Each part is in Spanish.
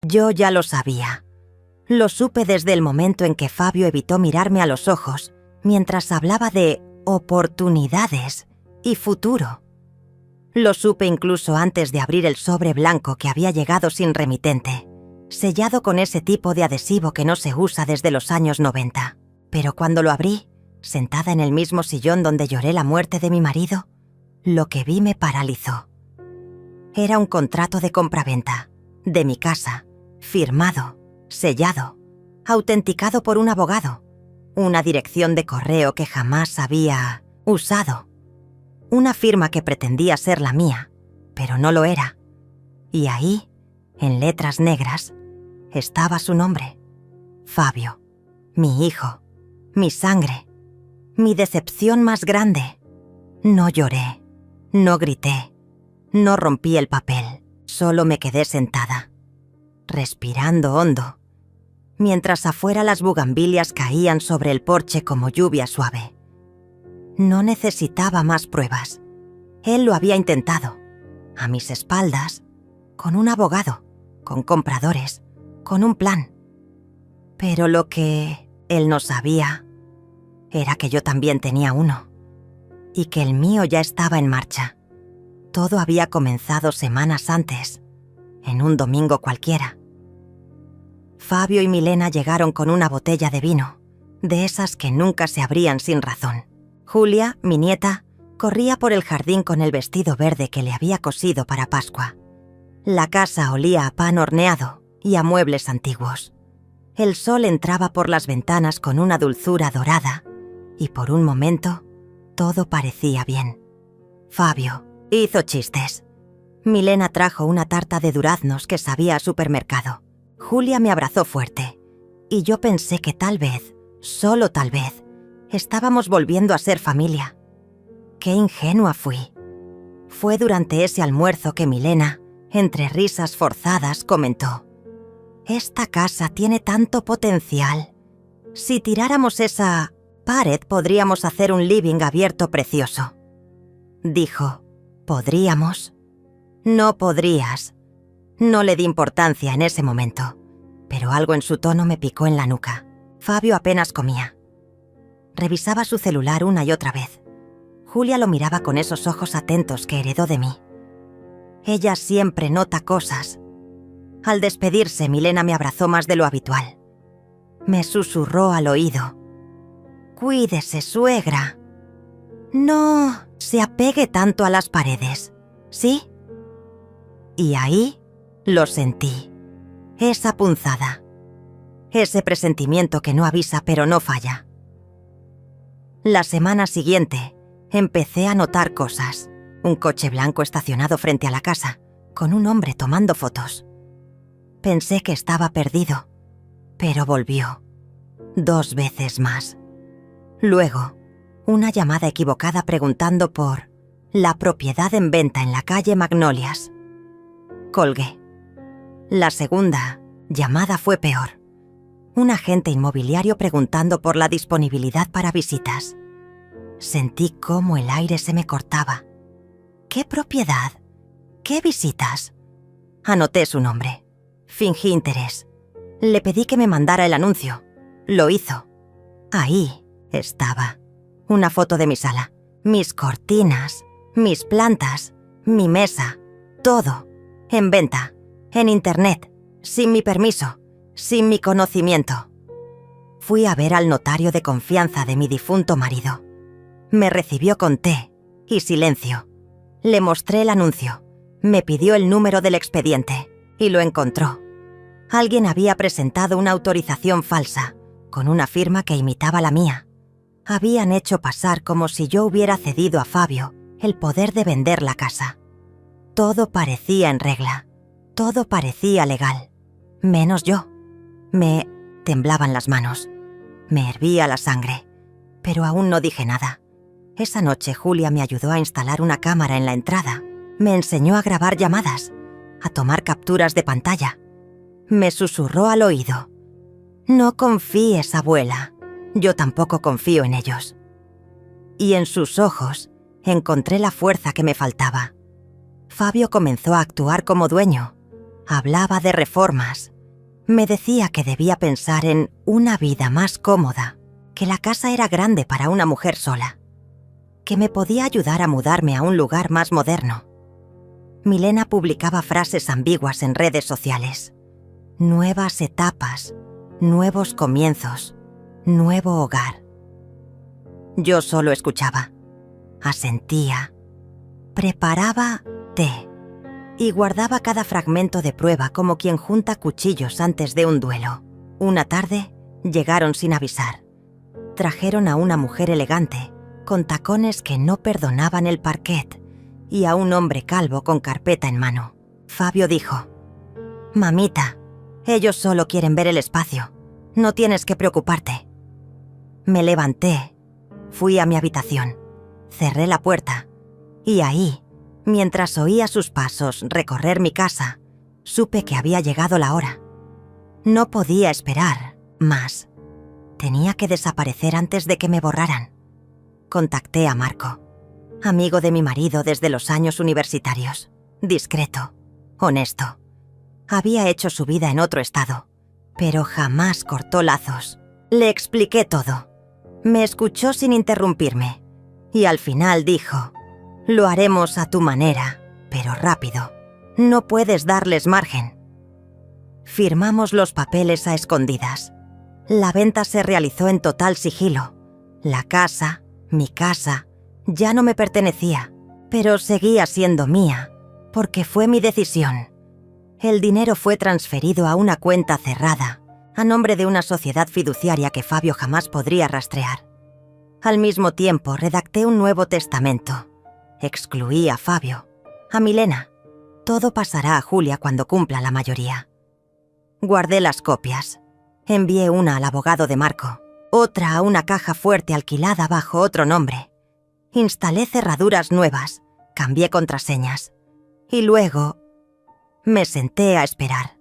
Yo ya lo sabía. Lo supe desde el momento en que Fabio evitó mirarme a los ojos mientras hablaba de oportunidades y futuro. Lo supe incluso antes de abrir el sobre blanco que había llegado sin remitente, sellado con ese tipo de adhesivo que no se usa desde los años 90. Pero cuando lo abrí, sentada en el mismo sillón donde lloré la muerte de mi marido, lo que vi me paralizó. Era un contrato de compraventa, de mi casa, firmado, sellado, autenticado por un abogado, una dirección de correo que jamás había usado, una firma que pretendía ser la mía, pero no lo era. Y ahí, en letras negras, estaba su nombre, Fabio, mi hijo, mi sangre, mi decepción más grande. No lloré, no grité, no rompí el papel, solo me quedé sentada, respirando hondo, mientras afuera las bugambilias caían sobre el porche como lluvia suave. No necesitaba más pruebas. Él lo había intentado, a mis espaldas, con un abogado, con compradores, con un plan. Pero lo que él no sabía era que yo también tenía uno, y que el mío ya estaba en marcha. Todo había comenzado semanas antes, en un domingo cualquiera. Fabio y Milena llegaron con una botella de vino, de esas que nunca se abrían sin razón. Julia, mi nieta, corría por el jardín con el vestido verde que le había cosido para Pascua. La casa olía a pan horneado y a muebles antiguos. El sol entraba por las ventanas con una dulzura dorada y por un momento todo parecía bien. Fabio hizo chistes. Milena trajo una tarta de duraznos que sabía a supermercado. Julia me abrazó fuerte y yo pensé que tal vez, solo tal vez, estábamos volviendo a ser familia. Qué ingenua fui. Fue durante ese almuerzo que Milena, entre risas forzadas, comentó: «Esta casa tiene tanto potencial. Si tiráramos esa pared podríamos hacer un living abierto precioso». Dijo: «¿Podríamos?» No podrías. No le di importancia en ese momento, pero algo en su tono me picó en la nuca. Fabio apenas comía. Revisaba su celular una y otra vez. Julia lo miraba con esos ojos atentos que heredó de mí. Ella siempre nota cosas. Al despedirse, Milena me abrazó más de lo habitual. Me susurró al oído: «Cuídese, suegra. No se apegue tanto a las paredes, ¿sí?» Y ahí lo sentí. Esa punzada. Ese presentimiento que no avisa pero no falla. La semana siguiente, empecé a notar cosas. Un coche blanco estacionado frente a la casa, con un hombre tomando fotos. Pensé que estaba perdido, pero volvió. 2 veces más. Luego, una llamada equivocada preguntando por la propiedad en venta en la calle Magnolias. Colgué. La segunda llamada fue peor. Un agente inmobiliario preguntando por la disponibilidad para visitas. Sentí cómo el aire se me cortaba. ¿Qué propiedad? ¿Qué visitas? Anoté su nombre. Fingí interés. Le pedí que me mandara el anuncio. Lo hizo. Ahí estaba. Una foto de mi sala. Mis cortinas, mis plantas, mi mesa. Todo. En venta. En internet. Sin mi permiso. Sin mi conocimiento. Fui a ver al notario de confianza de mi difunto marido. Me recibió con té y silencio. Le mostré el anuncio. Me pidió el número del expediente y lo encontró. Alguien había presentado una autorización falsa, con una firma que imitaba la mía. Habían hecho pasar como si yo hubiera cedido a Fabio el poder de vender la casa. Todo parecía en regla. Todo parecía legal. Menos yo. Me temblaban las manos. Me hervía la sangre. Pero aún no dije nada. Esa noche Julia me ayudó a instalar una cámara en la entrada. Me enseñó a grabar llamadas, a tomar capturas de pantalla. Me susurró al oído: «No confíes, abuela. Yo tampoco confío en ellos». Y en sus ojos encontré la fuerza que me faltaba. Fabio comenzó a actuar como dueño. Hablaba de reformas, Me decía que debía pensar en una vida más cómoda, que la casa era grande para una mujer sola, que me podía ayudar a mudarme a un lugar más moderno. Milena publicaba frases ambiguas en redes sociales. Nuevas etapas, nuevos comienzos, nuevo hogar. Yo solo escuchaba, asentía, preparaba té y guardaba cada fragmento de prueba como quien junta cuchillos antes de un duelo. Una tarde, llegaron sin avisar. Trajeron a una mujer elegante, con tacones que no perdonaban el parquet, y a un hombre calvo con carpeta en mano. Fabio dijo: «Mamita, ellos solo quieren ver el espacio. No tienes que preocuparte». Me levanté, fui a mi habitación, cerré la puerta, y ahí, mientras oía sus pasos recorrer mi casa, supe que había llegado la hora. No podía esperar más. Tenía que desaparecer antes de que me borraran. Contacté a Marco, amigo de mi marido desde los años universitarios. Discreto, honesto. Había hecho su vida en otro estado, pero jamás cortó lazos. Le expliqué todo. Me escuchó sin interrumpirme, y al final dijo: «Lo haremos a tu manera, pero rápido. No puedes darles margen». Firmamos los papeles a escondidas. La venta se realizó en total sigilo. La casa, mi casa, ya no me pertenecía, pero seguía siendo mía, porque fue mi decisión. El dinero fue transferido a una cuenta cerrada, a nombre de una sociedad fiduciaria que Fabio jamás podría rastrear. Al mismo tiempo, redacté un nuevo testamento. Excluí a Fabio, a Milena. Todo pasará a Julia cuando cumpla la mayoría. Guardé las copias. Envié una al abogado de Marco, otra a una caja fuerte alquilada bajo otro nombre. Instalé cerraduras nuevas, cambié contraseñas. Y luego me senté a esperar.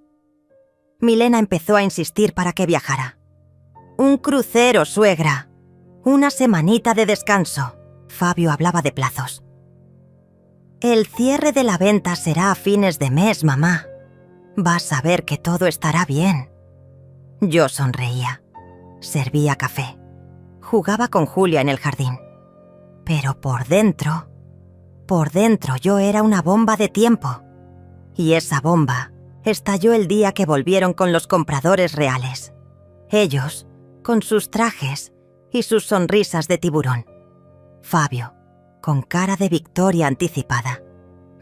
Milena empezó a insistir para que viajara. «Un crucero, suegra. Una semanita de descanso». Fabio hablaba de plazos. «El cierre de la venta será a fines de mes, mamá. Vas a ver que todo estará bien». Yo sonreía. Servía café. Jugaba con Julia en el jardín. Pero por dentro yo era una bomba de tiempo. Y esa bomba estalló el día que volvieron con los compradores reales. Ellos, con sus trajes y sus sonrisas de tiburón. Fabio, con cara de victoria anticipada.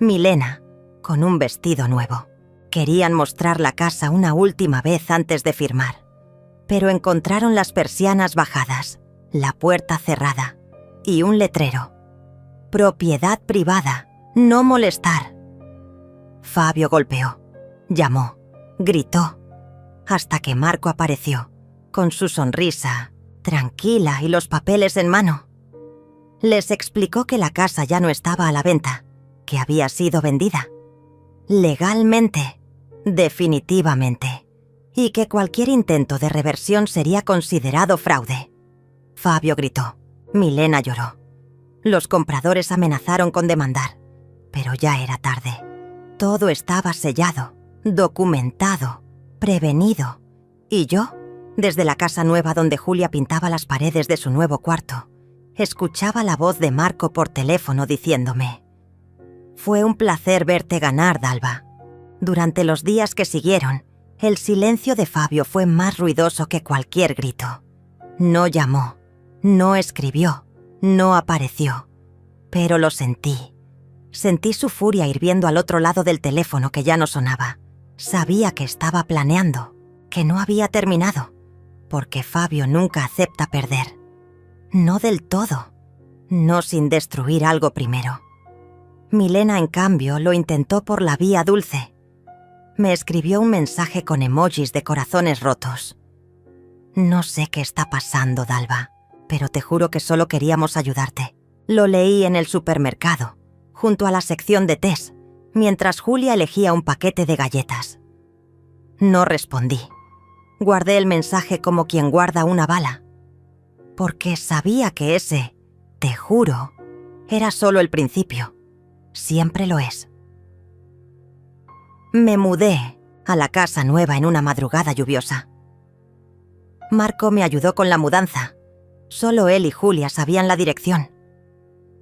Milena, con un vestido nuevo. Querían mostrar la casa una última vez antes de firmar. Pero encontraron las persianas bajadas, la puerta cerrada y un letrero: «Propiedad privada, no molestar». Fabio golpeó, llamó, gritó, hasta que Marco apareció, con su sonrisa, tranquila y los papeles en mano. Les explicó que la casa ya no estaba a la venta, que había sido vendida. Legalmente, definitivamente, y que cualquier intento de reversión sería considerado fraude. Fabio gritó, Milena lloró. Los compradores amenazaron con demandar, pero ya era tarde. Todo estaba sellado, documentado, prevenido. Y yo, desde la casa nueva donde Julia pintaba las paredes de su nuevo cuarto, escuchaba la voz de Marco por teléfono diciéndome: «Fue un placer verte ganar, Dalva». Durante los días que siguieron, el silencio de Fabio fue más ruidoso que cualquier grito. No llamó, no escribió, no apareció, pero lo sentí. Sentí su furia hirviendo al otro lado del teléfono que ya no sonaba. Sabía que estaba planeando, que no había terminado, porque Fabio nunca acepta perder. No del todo, no sin destruir algo primero. Milena, en cambio, lo intentó por la vía dulce. Me escribió un mensaje con emojis de corazones rotos. «No sé qué está pasando, Dalva, pero te juro que solo queríamos ayudarte». Lo leí en el supermercado, junto a la sección de tés, mientras Julia elegía un paquete de galletas. No respondí. Guardé el mensaje como quien guarda una bala, porque sabía que ese «te juro» era solo el principio. Siempre lo es. Me mudé a la casa nueva en una madrugada lluviosa. Marco me ayudó con la mudanza. Solo él y Julia sabían la dirección.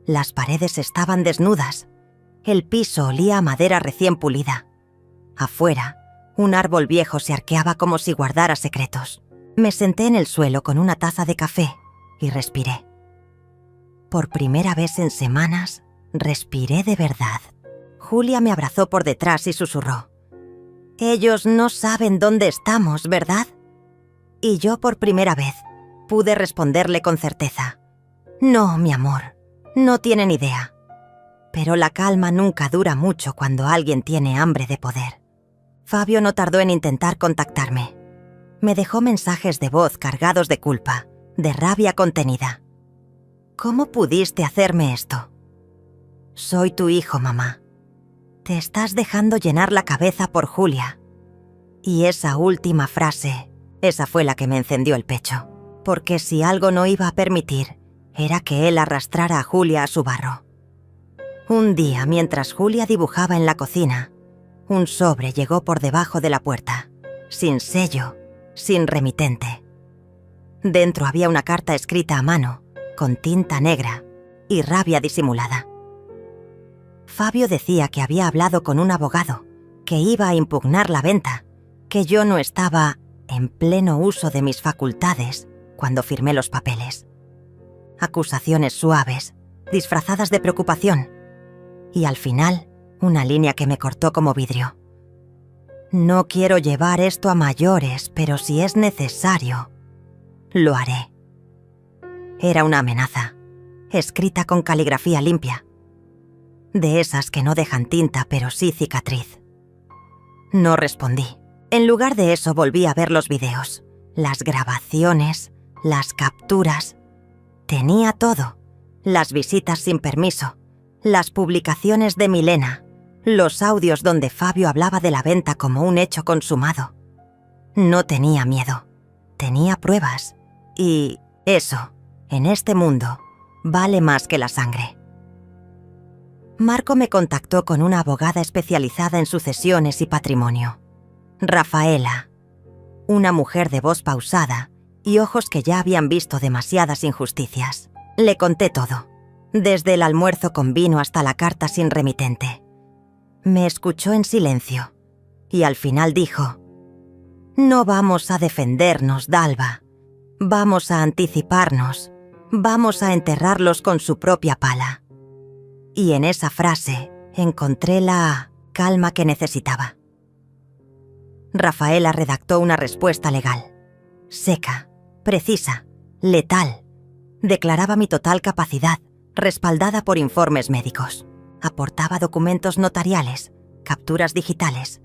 Las paredes estaban desnudas. El piso olía a madera recién pulida. Afuera, un árbol viejo se arqueaba como si guardara secretos. Me senté en el suelo con una taza de café y respiré. Por primera vez en semanas, respiré de verdad. Julia me abrazó por detrás y susurró: «Ellos no saben dónde estamos, ¿verdad?». Y yo por primera vez pude responderle con certeza: «No, mi amor, no tienen idea». Pero la calma nunca dura mucho cuando alguien tiene hambre de poder. Fabio no tardó en intentar contactarme. Me dejó mensajes de voz cargados de culpa, de rabia contenida. «¿Cómo pudiste hacerme esto?». «Soy tu hijo, mamá. Te estás dejando llenar la cabeza por Julia». Y esa última frase, esa fue la que me encendió el pecho. Porque si algo no iba a permitir, era que él arrastrara a Julia a su barro. Un día, mientras Julia dibujaba en la cocina, un sobre llegó por debajo de la puerta, sin sello, sin remitente. Dentro había una carta escrita a mano, con tinta negra y rabia disimulada. Fabio decía que había hablado con un abogado, que iba a impugnar la venta, que yo no estaba en pleno uso de mis facultades cuando firmé los papeles. Acusaciones suaves, disfrazadas de preocupación, y al final, una línea que me cortó como vidrio. «No quiero llevar esto a mayores, pero si es necesario, lo haré». Era una amenaza, escrita con caligrafía limpia, de esas que no dejan tinta pero sí cicatriz. No respondí. En lugar de eso volví a ver los videos, las grabaciones, las capturas. Tenía todo: las visitas sin permiso, las publicaciones de Milena, los audios donde Fabio hablaba de la venta como un hecho consumado. No tenía miedo, tenía pruebas. Y eso, en este mundo, vale más que la sangre. Marco me contactó con una abogada especializada en sucesiones y patrimonio. Rafaela, una mujer de voz pausada y ojos que ya habían visto demasiadas injusticias. Le conté todo, desde el almuerzo con vino hasta la carta sin remitente. Me escuchó en silencio y al final dijo: «No vamos a defendernos, Dalva. Vamos a anticiparnos. Vamos a enterrarlos con su propia pala». Y en esa frase encontré la calma que necesitaba. Rafaela redactó una respuesta legal. Seca, precisa, letal. Declaraba mi total capacidad, respaldada por informes médicos. Aportaba documentos notariales, capturas digitales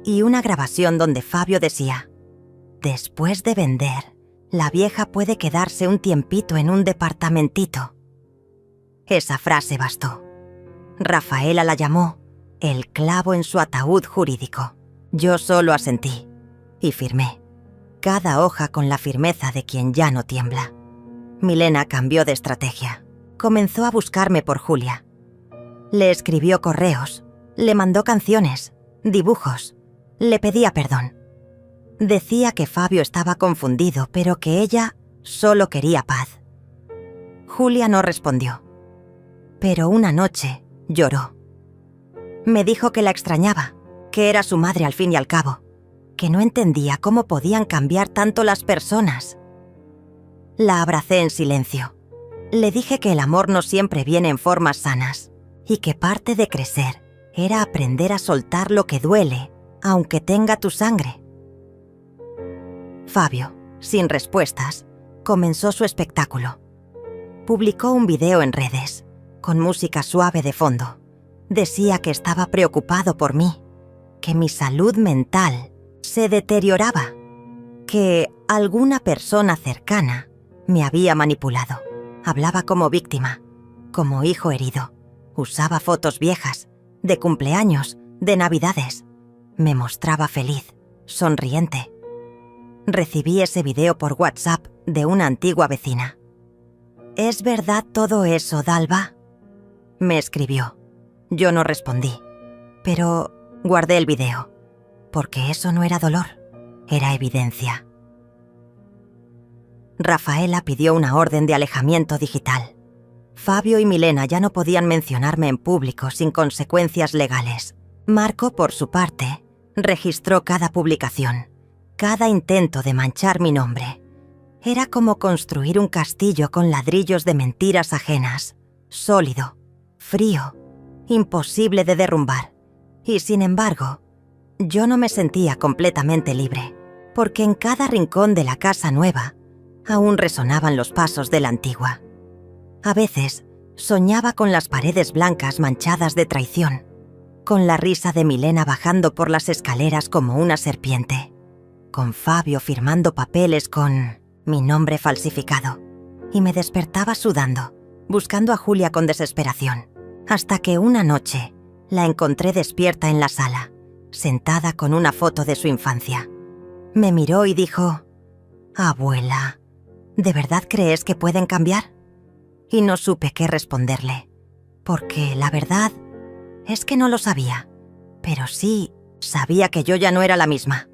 y una grabación donde Fabio decía: «Después de vender, la vieja puede quedarse un tiempito en un departamentito». Esa frase bastó. Rafaela la llamó el clavo en su ataúd jurídico. Yo solo asentí y firmé, cada hoja con la firmeza de quien ya no tiembla. Milena cambió de estrategia. Comenzó a buscarme por Julia. Le escribió correos, le mandó canciones, dibujos, le pedía perdón. Decía que Fabio estaba confundido, pero que ella solo quería paz. Julia no respondió, pero una noche lloró. Me dijo que la extrañaba, que era su madre al fin y al cabo, que no entendía cómo podían cambiar tanto las personas. La abracé en silencio. Le dije que el amor no siempre viene en formas sanas y que parte de crecer era aprender a soltar lo que duele, aunque tenga tu sangre. Fabio, sin respuestas, comenzó su espectáculo. Publicó un video en redes, con música suave de fondo. Decía que estaba preocupado por mí, que mi salud mental se deterioraba, que alguna persona cercana me había manipulado. Hablaba como víctima, como hijo herido. Usaba fotos viejas, de cumpleaños, de navidades. Me mostraba feliz, sonriente. Recibí ese video por WhatsApp de una antigua vecina. «¿Es verdad todo eso, Dalva?», me escribió. Yo no respondí, pero guardé el video. porque eso no era dolor, era evidencia. Rafaela pidió una orden de alejamiento digital. Fabio y Milena ya no podían mencionarme en público sin consecuencias legales. Marco, por su parte, registró cada publicación, cada intento de manchar mi nombre. Era como construir un castillo con ladrillos de mentiras ajenas, sólido, frío, imposible de derrumbar. Y sin embargo, yo no me sentía completamente libre, porque en cada rincón de la casa nueva aún resonaban los pasos de la antigua. A veces soñaba con las paredes blancas manchadas de traición, con la risa de Milena bajando por las escaleras como una serpiente, con Fabio firmando papeles con mi nombre falsificado, y me despertaba sudando, buscando a Julia con desesperación, hasta que una noche la encontré despierta en la sala, sentada con una foto de su infancia. Me miró y dijo: «Abuela, ¿de verdad crees que pueden cambiar?». Y no supe qué responderle, porque la verdad es que no lo sabía, pero sí sabía que yo ya no era la misma.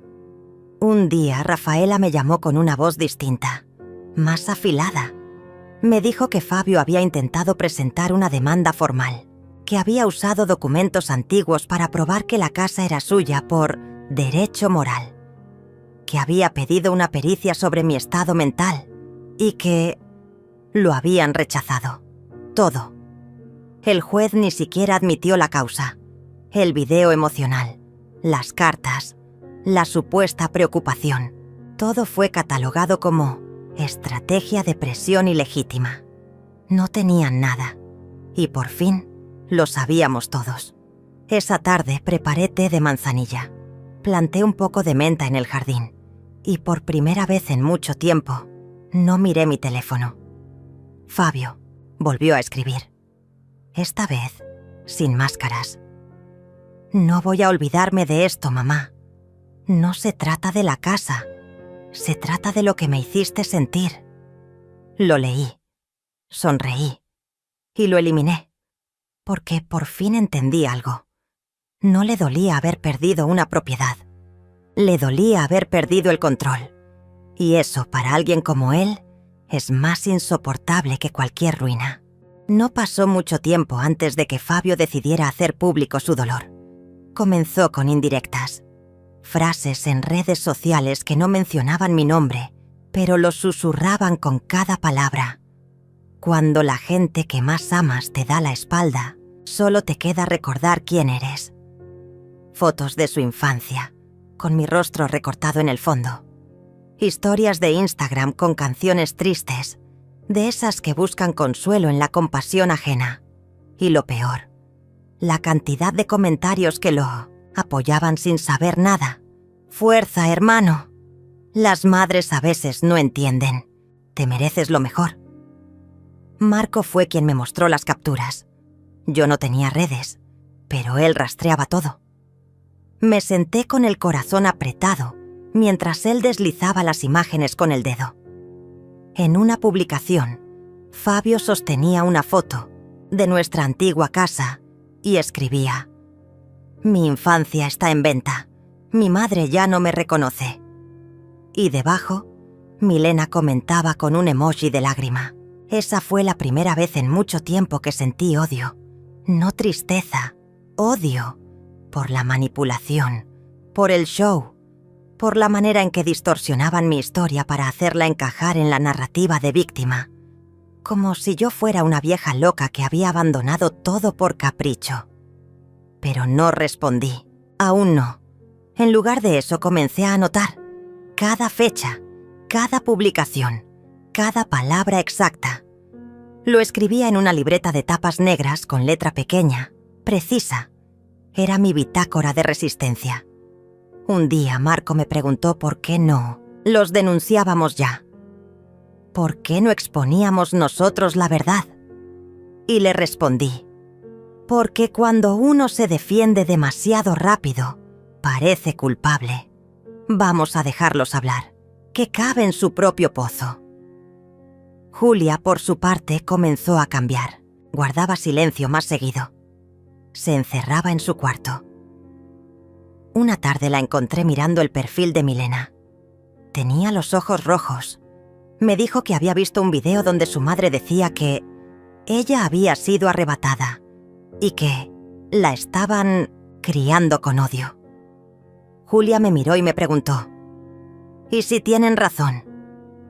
Un día Rafaela me llamó con una voz distinta, más afilada. Me dijo que Fabio había intentado presentar una demanda formal, que había usado documentos antiguos para probar que la casa era suya por derecho moral, que había pedido una pericia sobre mi estado mental y que lo habían rechazado. Todo. El juez ni siquiera admitió la causa. El video emocional, las cartas, la supuesta preocupación, todo fue catalogado como estrategia de presión ilegítima. No tenían nada. Y por fin lo sabíamos todos. Esa tarde preparé té de manzanilla. Planté un poco de menta en el jardín. Y por primera vez en mucho tiempo, no miré mi teléfono. Fabio volvió a escribir. Esta vez, sin máscaras. «No voy a olvidarme de esto, mamá. No se trata de la casa. Se trata de lo que me hiciste sentir». Lo leí. Sonreí. Y lo eliminé. Porque por fin entendí algo. No le dolía haber perdido una propiedad. Le dolía haber perdido el control. Y eso, para alguien como él, es más insoportable que cualquier ruina. No pasó mucho tiempo antes de que Fabio decidiera hacer público su dolor. Comenzó con indirectas. Frases en redes sociales que no mencionaban mi nombre, pero lo susurraban con cada palabra. Cuando la gente que más amas te da la espalda, solo te queda recordar quién eres. Fotos de su infancia, con mi rostro recortado en el fondo. Historias de Instagram con canciones tristes, de esas que buscan consuelo en la compasión ajena. Y lo peor, la cantidad de comentarios que lo apoyaban sin saber nada. «Fuerza, hermano. Las madres a veces no entienden. Te mereces lo mejor». Marco fue quien me mostró las capturas. Yo no tenía redes, pero él rastreaba todo. Me senté con el corazón apretado mientras él deslizaba las imágenes con el dedo. En una publicación, Fabio sostenía una foto de nuestra antigua casa y escribía: «Mi infancia está en venta. Mi madre ya no me reconoce». Y debajo, Milena comentaba con un emoji de lágrima. Esa fue la primera vez en mucho tiempo que sentí odio. No tristeza, odio. Por la manipulación, por el show, por la manera en que distorsionaban mi historia para hacerla encajar en la narrativa de víctima. Como si yo fuera una vieja loca que había abandonado todo por capricho. Pero no respondí. Aún no. En lugar de eso comencé a anotar cada fecha, cada publicación, cada palabra exacta. Lo escribía en una libreta de tapas negras con letra pequeña, precisa. Era mi bitácora de resistencia. Un día Marco me preguntó por qué no los denunciábamos ya. ¿Por qué no exponíamos nosotros la verdad? Y le respondí: porque cuando uno se defiende demasiado rápido, parece culpable. Vamos a dejarlos hablar, que cabe en su propio pozo. Julia, por su parte, comenzó a cambiar. Guardaba silencio más seguido. Se encerraba en su cuarto. Una tarde la encontré mirando el perfil de Milena. Tenía los ojos rojos. Me dijo que había visto un video donde su madre decía que ella había sido arrebatada y que la estaban criando con odio. Julia me miró y me preguntó: ¿y si tienen razón?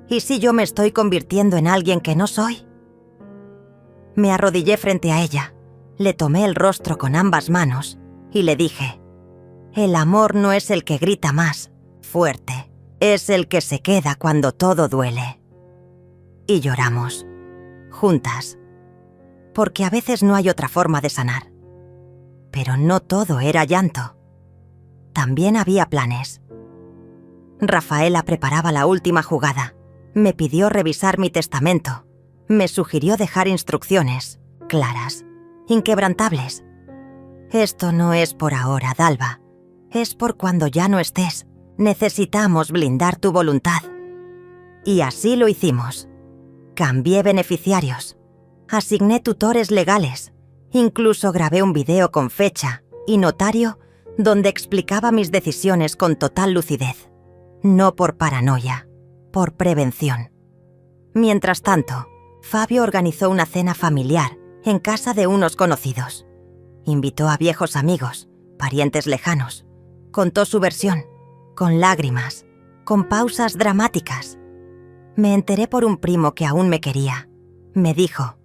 ¿Y si yo me estoy convirtiendo en alguien que no soy? Me arrodillé frente a ella, le tomé el rostro con ambas manos y le dije: el amor no es el que grita más fuerte, es el que se queda cuando todo duele. Y lloramos, juntas, porque a veces no hay otra forma de sanar. Pero no todo era llanto. También había planes. Rafaela preparaba la última jugada. Me pidió revisar mi testamento. Me sugirió dejar instrucciones claras, inquebrantables. Esto no es por ahora, Dalva. Es por cuando ya no estés. Necesitamos blindar tu voluntad. Y así lo hicimos. Cambié beneficiarios. Asigné tutores legales. Incluso grabé un video con fecha y notario donde explicaba mis decisiones con total lucidez. No por paranoia, por prevención. Mientras tanto, Fabio organizó una cena familiar en casa de unos conocidos. Invitó a viejos amigos, parientes lejanos. Contó su versión, con lágrimas, con pausas dramáticas. Me enteré por un primo que aún me quería. Me dijo: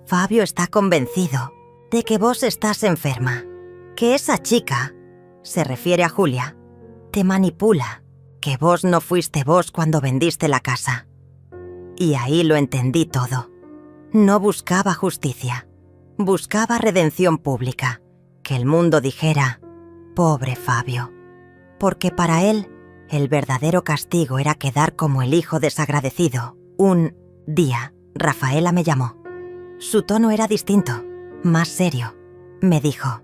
Fabio está convencido de que vos estás enferma, que esa chica, se refiere a Julia, te manipula, que vos no fuiste vos cuando vendiste la casa. Y ahí lo entendí todo. No buscaba justicia, buscaba redención pública, que el mundo dijera: pobre Fabio, porque para él el verdadero castigo era quedar como el hijo desagradecido. Un día, Rafaela me llamó. Su tono era distinto, más serio. Me dijo: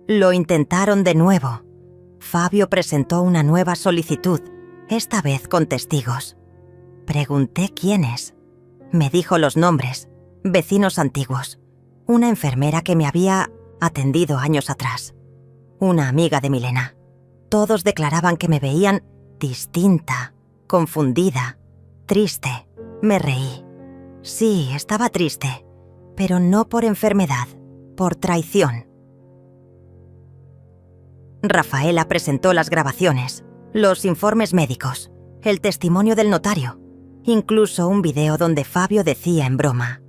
lo intentaron de nuevo. Fabio presentó una nueva solicitud, esta vez con testigos. Pregunté quiénes. Me dijo los nombres, vecinos antiguos, una enfermera que me había atendido años atrás, una amiga de Milena. Todos declaraban que me veían distinta, confundida, triste. Me reí. Sí, estaba triste, pero no por enfermedad, por traición. Rafaela presentó las grabaciones, los informes médicos, el testimonio del notario, incluso un video donde Fabio decía en broma: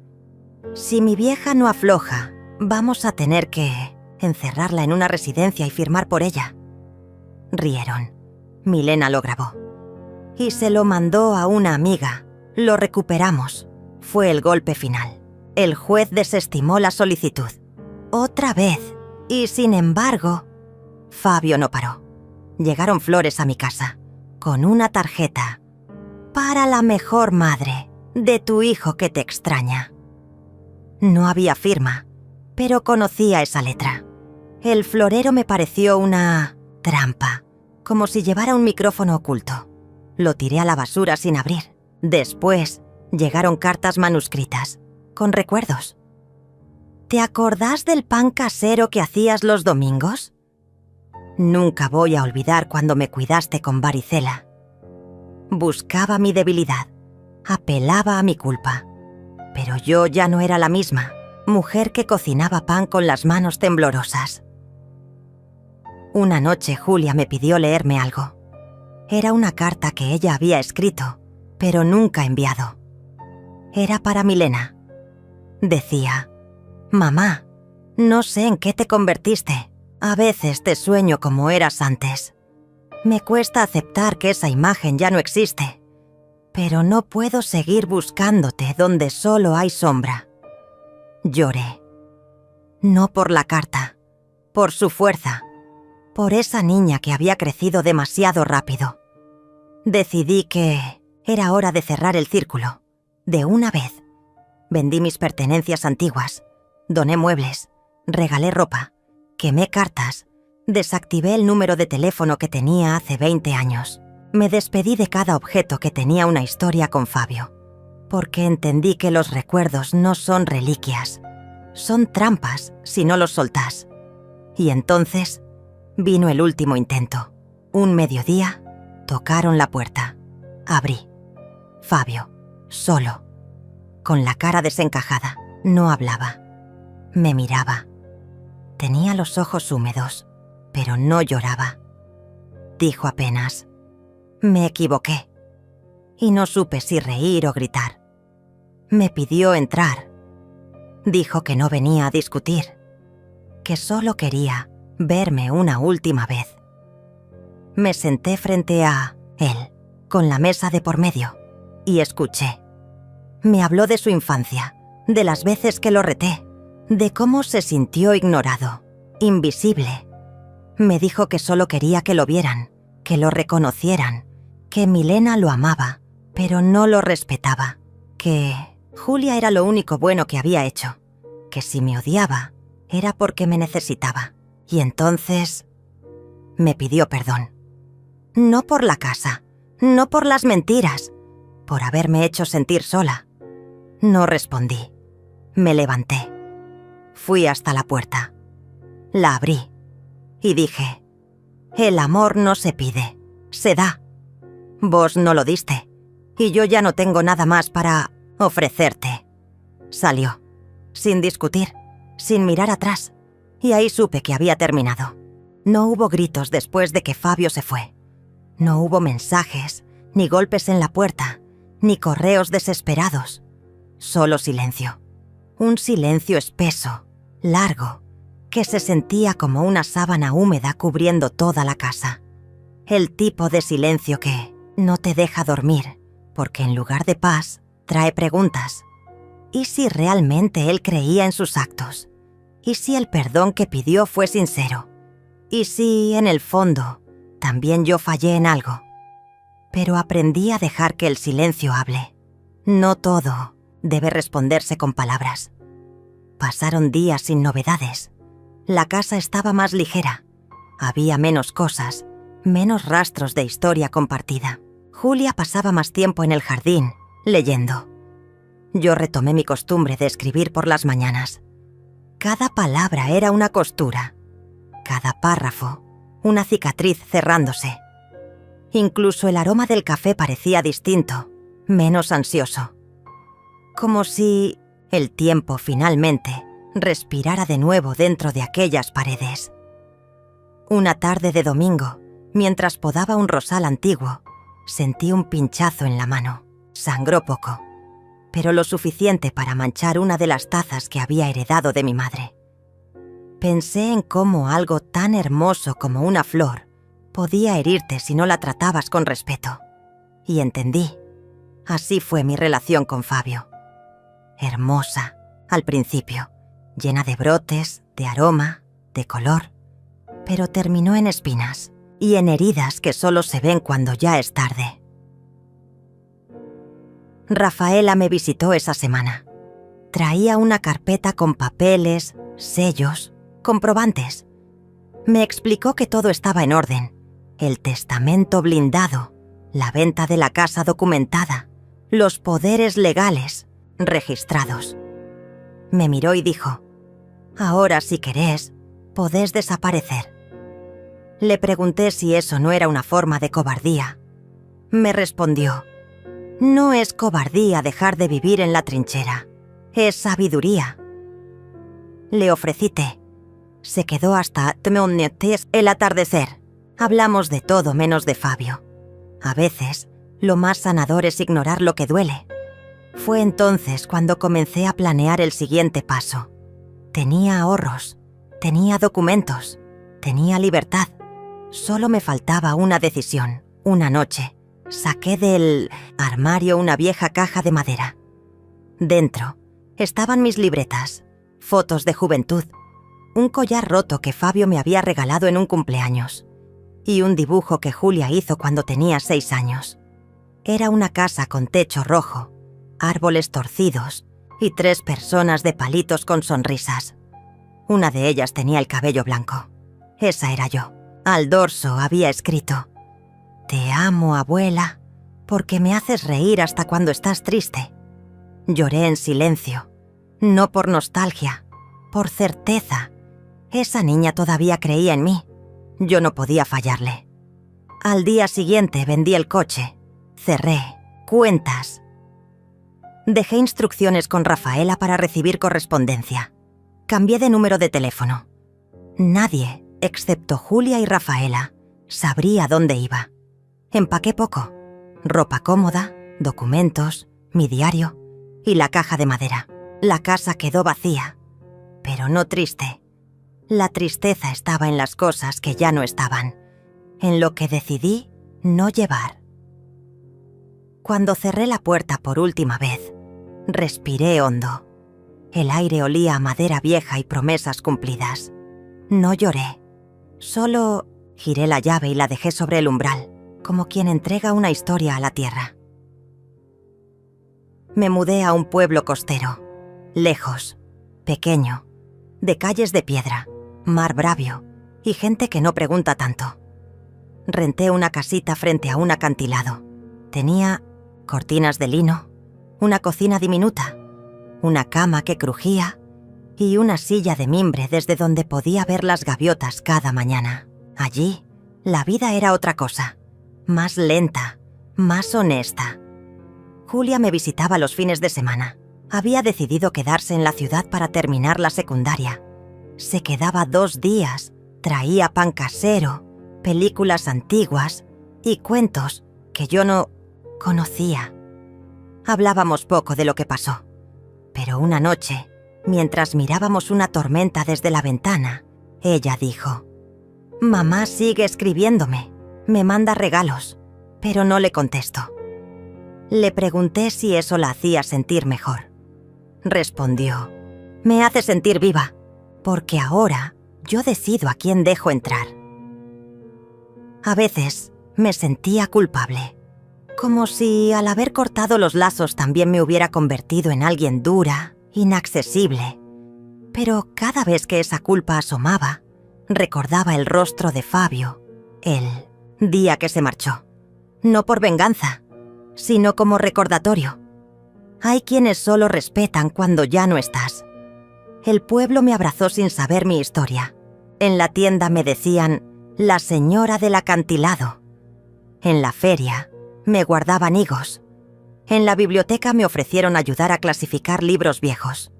si mi vieja no afloja, vamos a tener que encerrarla en una residencia y firmar por ella. Rieron. Milena lo grabó. Y se lo mandó a una amiga. Lo recuperamos. Fue el golpe final. El juez desestimó la solicitud. Otra vez. Y sin embargo, Fabio no paró. Llegaron flores a mi casa, con una tarjeta: para la mejor madre de tu hijo que te extraña. No había firma, pero conocía esa letra. El florero me pareció una trampa, como si llevara un micrófono oculto. Lo tiré a la basura sin abrir. Después llegaron cartas manuscritas, con recuerdos. ¿Te acordás del pan casero que hacías los domingos? Nunca voy a olvidar cuando me cuidaste con varicela. Buscaba mi debilidad, apelaba a mi culpa. Pero yo ya no era la misma, mujer que cocinaba pan con las manos temblorosas. Una noche Julia me pidió leerme algo. Era una carta que ella había escrito, pero nunca enviado. Era para Milena. Decía: mamá, no sé en qué te convertiste. A veces te sueño como eras antes. Me cuesta aceptar que esa imagen ya no existe, pero no puedo seguir buscándote donde solo hay sombra. Lloré. No por la carta, por su fuerza, por esa niña que había crecido demasiado rápido. Decidí que era hora de cerrar el círculo, de una vez. Vendí mis pertenencias antiguas, doné muebles, regalé ropa, quemé cartas, desactivé el número de teléfono que tenía hace 20 años. Me despedí de cada objeto que tenía una historia con Fabio, porque entendí que los recuerdos no son reliquias, son trampas si no los soltás. Y entonces Vino el último intento. Un mediodía, tocaron la puerta. Abrí. Fabio, solo, con la cara desencajada. No hablaba. Me miraba. Tenía los ojos húmedos, pero no lloraba. Dijo apenas: «Me equivoqué». Y no supe si reír o gritar. Me pidió entrar. Dijo que no venía a discutir, que solo quería verme una última vez. Me senté frente a él, con la mesa de por medio, y escuché. Me habló de su infancia, de las veces que lo reté, de cómo se sintió ignorado, invisible. Me dijo que solo quería que lo vieran, que lo reconocieran, que Milena lo amaba, pero no lo respetaba, que Julia era lo único bueno que había hecho, que si me odiaba era porque me necesitaba. Y entonces me pidió perdón. No por la casa, no por las mentiras, por haberme hecho sentir sola. No respondí. Me levanté. Fui hasta la puerta. La abrí y dije: «El amor no se pide, se da. Vos no lo diste, y yo ya no tengo nada más para ofrecerte». Salió, sin discutir, sin mirar atrás, y ahí supe que había terminado. No hubo gritos después de que Fabio se fue. No hubo mensajes, ni golpes en la puerta, ni correos desesperados. Solo silencio. Un silencio espeso, largo, que se sentía como una sábana húmeda cubriendo toda la casa. El tipo de silencio que no te deja dormir, porque en lugar de paz, trae preguntas. ¿Y si realmente él creía en sus actos? ¿Y si el perdón que pidió fue sincero? ¿Y si, en el fondo, también yo fallé en algo? Pero aprendí a dejar que el silencio hable. No todo debe responderse con palabras. Pasaron días sin novedades. La casa estaba más ligera. Había menos cosas, menos rastros de historia compartida. Julia pasaba más tiempo en el jardín, leyendo. Yo retomé mi costumbre de escribir por las mañanas. Cada palabra era una costura. Cada párrafo, una cicatriz cerrándose. Incluso el aroma del café parecía distinto, menos ansioso. Como si el tiempo finalmente respirara de nuevo dentro de aquellas paredes. Una tarde de domingo, mientras podaba un rosal antiguo, sentí un pinchazo en la mano. Sangró poco, pero lo suficiente para manchar una de las tazas que había heredado de mi madre. Pensé en cómo algo tan hermoso como una flor podía herirte si no la tratabas con respeto. Y entendí. Así fue mi relación con Fabio. Hermosa, al principio, llena de brotes, de aroma, de color, pero terminó en espinas y en heridas que solo se ven cuando ya es tarde. Rafaela me visitó esa semana. Traía una carpeta con papeles, sellos, comprobantes. Me explicó que todo estaba en orden. El testamento blindado, la venta de la casa documentada, los poderes legales registrados. Me miró y dijo: «Ahora, si querés, podés desaparecer». Le pregunté si eso no era una forma de cobardía. Me respondió: «No es cobardía dejar de vivir en la trinchera, es sabiduría». Le ofrecí té. Se quedó hasta el atardecer. Hablamos de todo menos de Fabio. A veces, lo más sanador es ignorar lo que duele. Fue entonces cuando comencé a planear el siguiente paso. Tenía ahorros, tenía documentos, tenía libertad. Solo me faltaba una decisión. Una noche, saqué del armario una vieja caja de madera. Dentro estaban mis libretas, fotos de juventud, un collar roto que Fabio me había regalado en un cumpleaños y un dibujo que Julia hizo cuando tenía 6 años. Era una casa con techo rojo, árboles torcidos y 3 personas de palitos con sonrisas. Una de ellas tenía el cabello blanco. Esa era yo. Al dorso había escrito: «Te amo, abuela, porque me haces reír hasta cuando estás triste». Lloré en silencio, no por nostalgia, por certeza. Esa niña todavía creía en mí. Yo no podía fallarle. Al día siguiente vendí el coche. Cerré cuentas. Dejé instrucciones con Rafaela para recibir correspondencia. Cambié de número de teléfono. Nadie, excepto Julia y Rafaela, sabría dónde iba. Empaqué poco. Ropa cómoda, documentos, mi diario y la caja de madera. La casa quedó vacía, pero no triste. La tristeza estaba en las cosas que ya no estaban, en lo que decidí no llevar. Cuando cerré la puerta por última vez, respiré hondo. El aire olía a madera vieja y promesas cumplidas. No lloré. Solo giré la llave y la dejé sobre el umbral, como quien entrega una historia a la tierra. Me mudé a un pueblo costero, lejos, pequeño, de calles de piedra, mar bravio y gente que no pregunta tanto. Renté una casita frente a un acantilado. Tenía cortinas de lino, una cocina diminuta, una cama que crujía y una silla de mimbre desde donde podía ver las gaviotas cada mañana. Allí, la vida era otra cosa, más lenta, más honesta. Julia me visitaba los fines de semana. Había decidido quedarse en la ciudad para terminar la secundaria. Se quedaba 2 días, traía pan casero, películas antiguas y cuentos que yo no conocía. Hablábamos poco de lo que pasó, pero una noche, mientras mirábamos una tormenta desde la ventana, ella dijo: «Mamá sigue escribiéndome, me manda regalos», pero no le contesto. Le pregunté si eso la hacía sentir mejor. Respondió: «Me hace sentir viva, porque ahora yo decido a quién dejo entrar». A veces me sentía culpable, como si al haber cortado los lazos también me hubiera convertido en alguien dura, inaccesible. Pero cada vez que esa culpa asomaba, recordaba el rostro de Fabio, el día que se marchó. No por venganza, sino como recordatorio. Hay quienes solo respetan cuando ya no estás. El pueblo me abrazó sin saber mi historia. En la tienda me decían «la señora del acantilado». En la feria me guardaban higos. En la biblioteca me ofrecieron ayudar a clasificar libros viejos.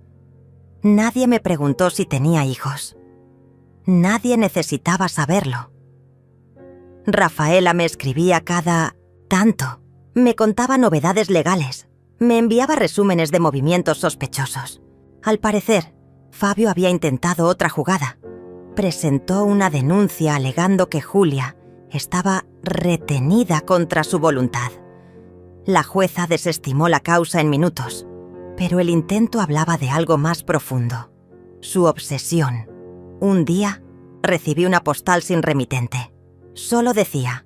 Nadie me preguntó si tenía hijos. Nadie necesitaba saberlo. Rafaela me escribía cada tanto. Me contaba novedades legales. Me enviaba resúmenes de movimientos sospechosos. Al parecer, Fabio había intentado otra jugada. Presentó una denuncia alegando que Julia estaba retenida contra su voluntad. La jueza desestimó la causa en minutos, pero el intento hablaba de algo más profundo. Su obsesión. Un día, recibí una postal sin remitente. Solo decía: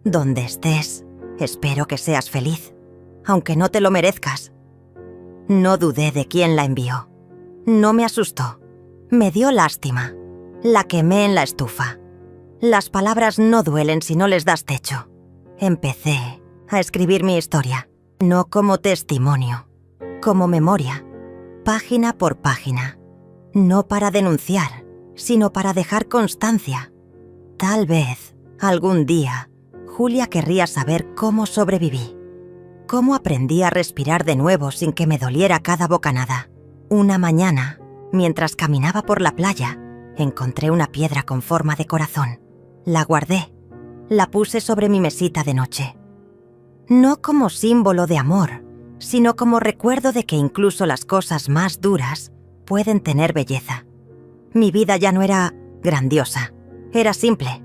«Donde estés, espero que seas feliz, aunque no te lo merezcas». No dudé de quién la envió. No me asustó. Me dio lástima. La quemé en la estufa. Las palabras no duelen si no les das techo. Empecé a escribir mi historia, no como testimonio, como memoria, página por página. No para denunciar, sino para dejar constancia. Tal vez, algún día, Julia querría saber cómo sobreviví. Cómo aprendí a respirar de nuevo sin que me doliera cada bocanada. Una mañana, mientras caminaba por la playa, encontré una piedra con forma de corazón. La guardé. La puse sobre mi mesita de noche. No como símbolo de amor, sino como recuerdo de que incluso las cosas más duras pueden tener belleza. Mi vida ya no era grandiosa, era simple,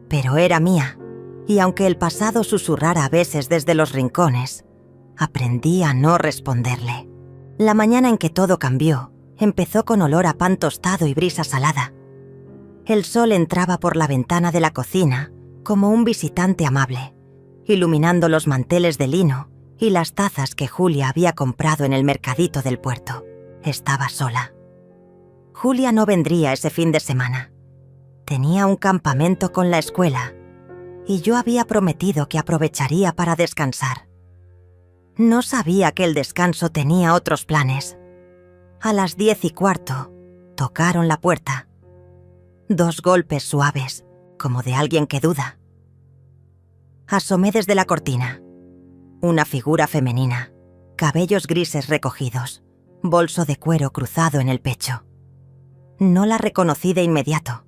pero era mía. Y aunque el pasado susurrara a veces desde los rincones, aprendí a no responderle. La mañana en que todo cambió, empezó con olor a pan tostado y brisa salada. El sol entraba por la ventana de la cocina como un visitante amable, iluminando los manteles de lino y las tazas que Julia había comprado en el mercadito del puerto. Estaba sola. Julia no vendría ese fin de semana. Tenía un campamento con la escuela y yo había prometido que aprovecharía para descansar. No sabía que el descanso tenía otros planes. A las 10:15 tocaron la puerta. 2 golpes suaves, como de alguien que duda. Asomé desde la cortina. Una figura femenina, cabellos grises recogidos, bolso de cuero cruzado en el pecho. No la reconocí de inmediato,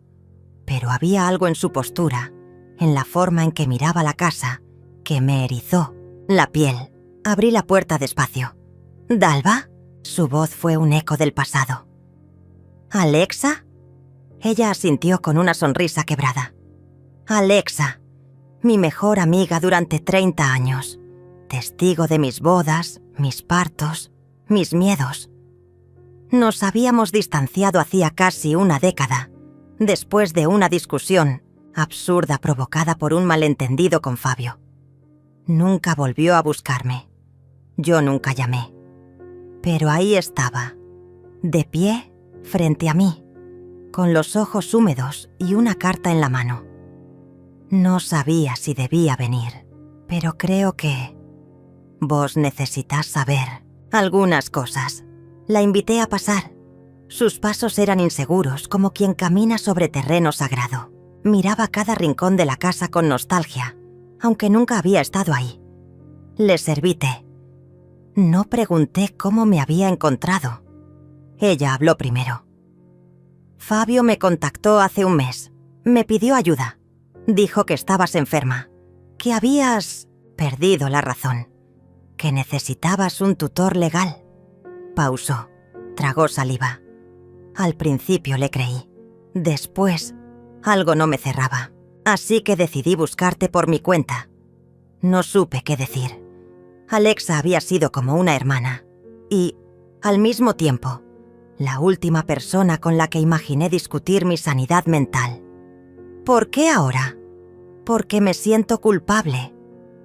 pero había algo en su postura, en la forma en que miraba la casa, que me erizó la piel. Abrí la puerta despacio. ¿Dalva? Su voz fue un eco del pasado. ¿Alexa? Ella asintió con una sonrisa quebrada. Alexa, mi mejor amiga durante 30 años, testigo de mis bodas, mis partos, mis miedos. Nos habíamos distanciado hacía casi una década, después de una discusión absurda provocada por un malentendido con Fabio. Nunca volvió a buscarme. Yo nunca llamé. Pero ahí estaba, de pie frente a mí, con los ojos húmedos y una carta en la mano. No sabía si debía venir, pero creo que vos necesitas saber algunas cosas. La invité a pasar. Sus pasos eran inseguros, como quien camina sobre terreno sagrado. Miraba cada rincón de la casa con nostalgia, aunque nunca había estado ahí. Le serví té. No pregunté cómo me había encontrado. Ella habló primero. Fabio me contactó hace un mes. Me pidió ayuda. Dijo que estabas enferma, que habías perdido la razón, que necesitabas un tutor legal. Pausó, tragó saliva. Al principio le creí. Después, algo no me cerraba. Así que decidí buscarte por mi cuenta. No supe qué decir. Alexa había sido como una hermana. Y, al mismo tiempo, la última persona con la que imaginé discutir mi sanidad mental. ¿Por qué ahora? Porque me siento culpable.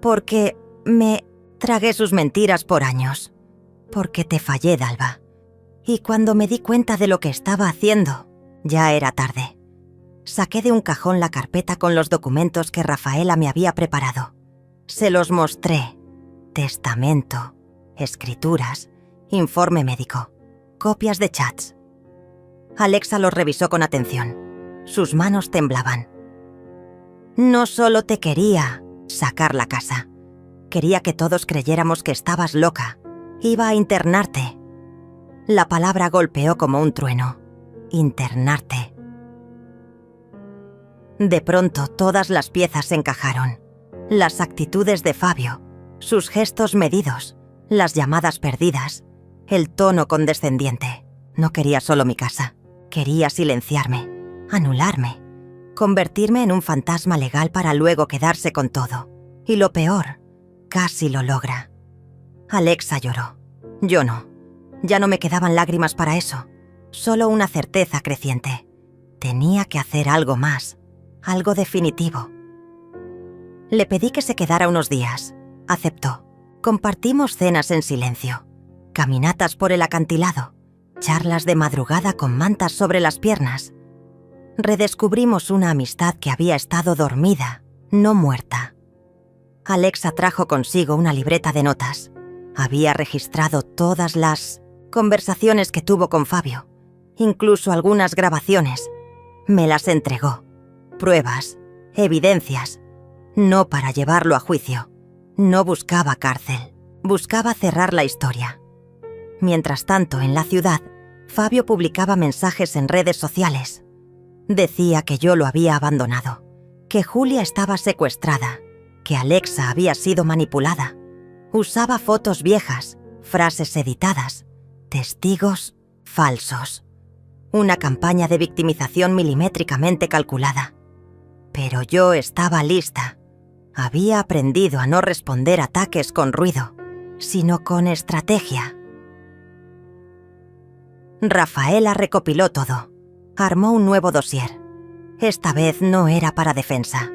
Porque me tragué sus mentiras por años. Porque te fallé, Dalva. Y cuando me di cuenta de lo que estaba haciendo, ya era tarde. Saqué de un cajón la carpeta con los documentos que Rafaela me había preparado. Se los mostré. Testamento, escrituras, informe médico, copias de chats. Alexa los revisó con atención. Sus manos temblaban. No solo te quería sacar la casa. Quería que todos creyéramos que estabas loca. Iba a internarte. La palabra golpeó como un trueno. Internarte. De pronto todas las piezas encajaron. Las actitudes de Fabio, sus gestos medidos, las llamadas perdidas, el tono condescendiente. No quería solo mi casa. Quería silenciarme, anularme, convertirme en un fantasma legal para luego quedarse con todo. Y lo peor, casi lo logra. Alexa lloró. Yo no. Ya no me quedaban lágrimas para eso. Solo una certeza creciente. Tenía que hacer algo más. Algo definitivo. Le pedí que se quedara unos días. Aceptó. Compartimos cenas en silencio. Caminatas por el acantilado. Charlas de madrugada con mantas sobre las piernas. Redescubrimos una amistad que había estado dormida, no muerta. Alexa trajo consigo una libreta de notas. Había registrado todas las conversaciones que tuvo con Fabio, incluso algunas grabaciones. Me las entregó. Pruebas, evidencias, no para llevarlo a juicio. No buscaba cárcel, buscaba cerrar la historia. Mientras tanto, en la ciudad, Fabio publicaba mensajes en redes sociales. Decía que yo lo había abandonado, que Julia estaba secuestrada, que Alexa había sido manipulada. Usaba fotos viejas, frases editadas, testigos falsos. Una campaña de victimización milimétricamente calculada. Pero yo estaba lista. Había aprendido a no responder ataques con ruido, sino con estrategia. Rafaela recopiló todo. Armó un nuevo dossier. Esta vez no era para defensa.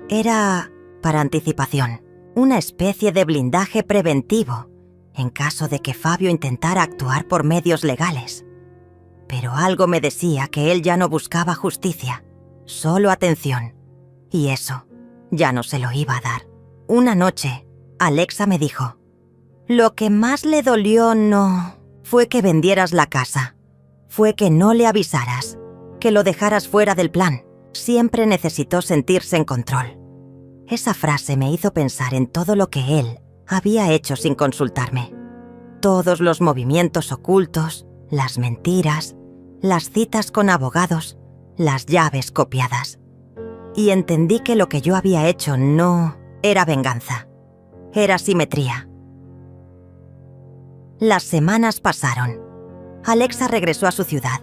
Era para anticipación. Una especie de blindaje preventivo, en caso de que Fabio intentara actuar por medios legales. Pero algo me decía que él ya no buscaba justicia, solo atención. Y eso ya no se lo iba a dar. Una noche, Alexa me dijo: lo que más le dolió no fue que vendieras la casa. Fue que no le avisaras, que lo dejaras fuera del plan, Siempre necesitó sentirse en control. Esa frase me hizo pensar en todo lo que él había hecho sin consultarme. Todos los movimientos ocultos, las mentiras, las citas con abogados, las llaves copiadas. Y entendí que lo que yo había hecho no era venganza, era simetría. Las semanas pasaron. Alexa regresó a su ciudad.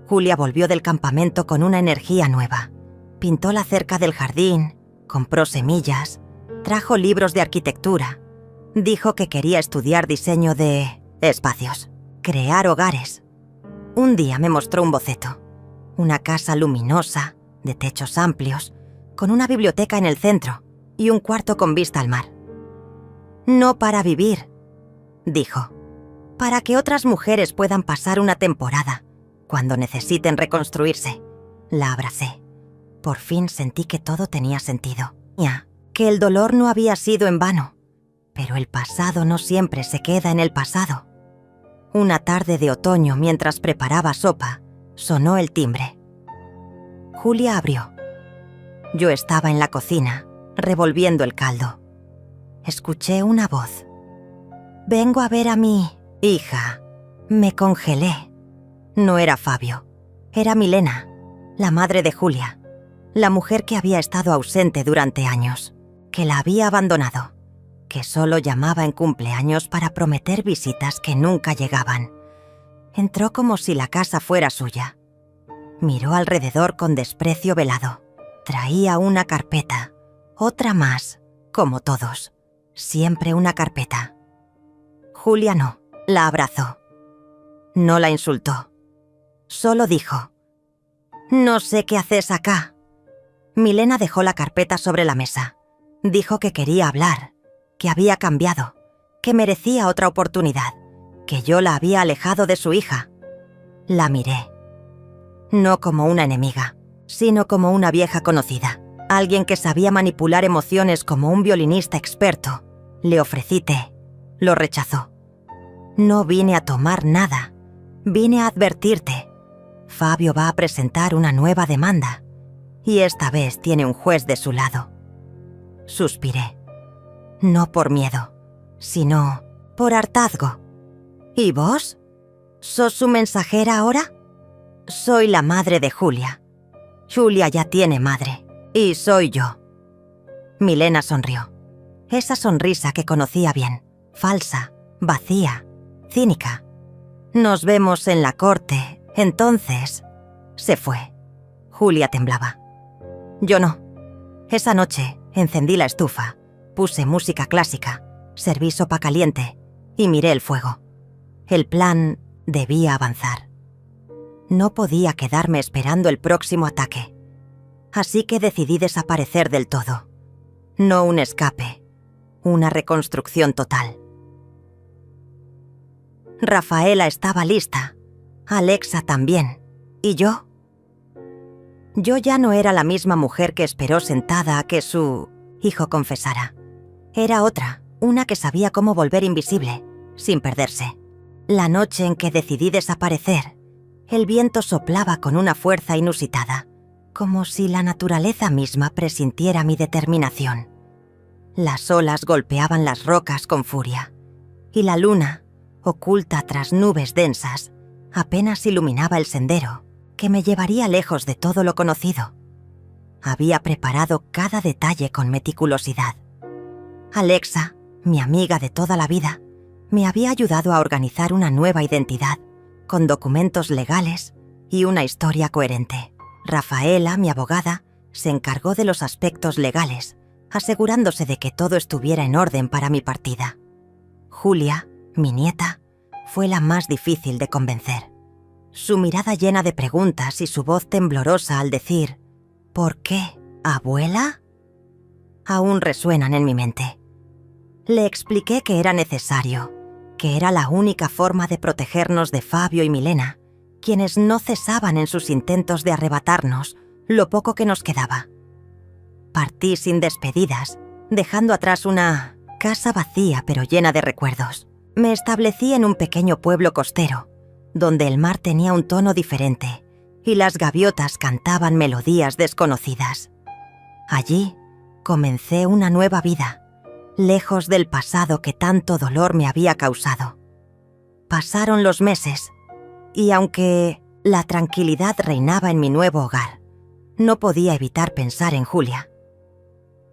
Julia volvió del campamento con una energía nueva. Pintó la cerca del jardín, compró semillas, trajo libros de arquitectura. Dijo que quería estudiar diseño de espacios, crear hogares. Un día me mostró un boceto. Una casa luminosa, de techos amplios, con una biblioteca en el centro y un cuarto con vista al mar. No para vivir, dijo. Para que otras mujeres puedan pasar una temporada, cuando necesiten reconstruirse. La abracé. Por fin sentí que todo tenía sentido. Ya, que el dolor no había sido en vano. Pero el pasado no siempre se queda en el pasado. Una tarde de otoño, mientras preparaba sopa, sonó el timbre. Julia abrió. Yo estaba en la cocina, revolviendo el caldo. Escuché una voz. «Vengo a ver a mi hija». Me congelé. No era Fabio. Era Milena, la madre de Julia, la mujer que había estado ausente durante años, que la había abandonado, que solo llamaba en cumpleaños para prometer visitas que nunca llegaban. Entró como si la casa fuera suya. Miró alrededor con desprecio velado. Traía una carpeta, otra más, como todos. Siempre una carpeta. Julia no, la abrazó. No la insultó. Solo dijo: «No sé qué haces acá». Milena dejó la carpeta sobre la mesa. Dijo que quería hablar, que había cambiado, que merecía otra oportunidad, que yo la había alejado de su hija. La miré. No como una enemiga, sino como una vieja conocida, alguien que sabía manipular emociones como un violinista experto. Le ofrecí té. Lo rechazó. No vine a tomar nada. Vine a advertirte. Fabio va a presentar una nueva demanda. Y esta vez tiene un juez de su lado. Suspiré. No por miedo, sino por hartazgo. ¿Y vos? ¿Sos su mensajera ahora? Soy la madre de Julia. Julia ya tiene madre. Y soy yo. Milena sonrió. Esa sonrisa que conocía bien. Falsa, vacía, cínica. Nos vemos en la corte, entonces. Se fue. Julia temblaba. Yo no. Esa noche encendí la estufa, puse música clásica, serví sopa caliente y miré el fuego. El plan debía avanzar. No podía quedarme esperando el próximo ataque. Así que decidí desaparecer del todo. No un escape, una reconstrucción total. Rafaela estaba lista, Alexa también, ¿y yo? Yo ya no era la misma mujer que esperó sentada a que su hijo confesara. Era otra, una que sabía cómo volver invisible, sin perderse. La noche en que decidí desaparecer, el viento soplaba con una fuerza inusitada, como si la naturaleza misma presintiera mi determinación. Las olas golpeaban las rocas con furia, y la luna, oculta tras nubes densas, apenas iluminaba el sendero que me llevaría lejos de todo lo conocido. Había preparado cada detalle con meticulosidad. Alexa, mi amiga de toda la vida, me había ayudado a organizar una nueva identidad, con documentos legales y una historia coherente. Rafaela, mi abogada, se encargó de los aspectos legales, asegurándose de que todo estuviera en orden para mi partida. Julia, mi nieta, fue la más difícil de convencer. Su mirada llena de preguntas y su voz temblorosa al decir «¿Por qué, abuela?», aún resuenan en mi mente. Le expliqué que era necesario, que era la única forma de protegernos de Fabio y Milena, quienes no cesaban en sus intentos de arrebatarnos lo poco que nos quedaba. Partí sin despedidas, dejando atrás una casa vacía pero llena de recuerdos. Me establecí en un pequeño pueblo costero, donde el mar tenía un tono diferente y las gaviotas cantaban melodías desconocidas. Allí comencé una nueva vida, lejos del pasado que tanto dolor me había causado. Pasaron los meses, y aunque la tranquilidad reinaba en mi nuevo hogar, no podía evitar pensar en Julia.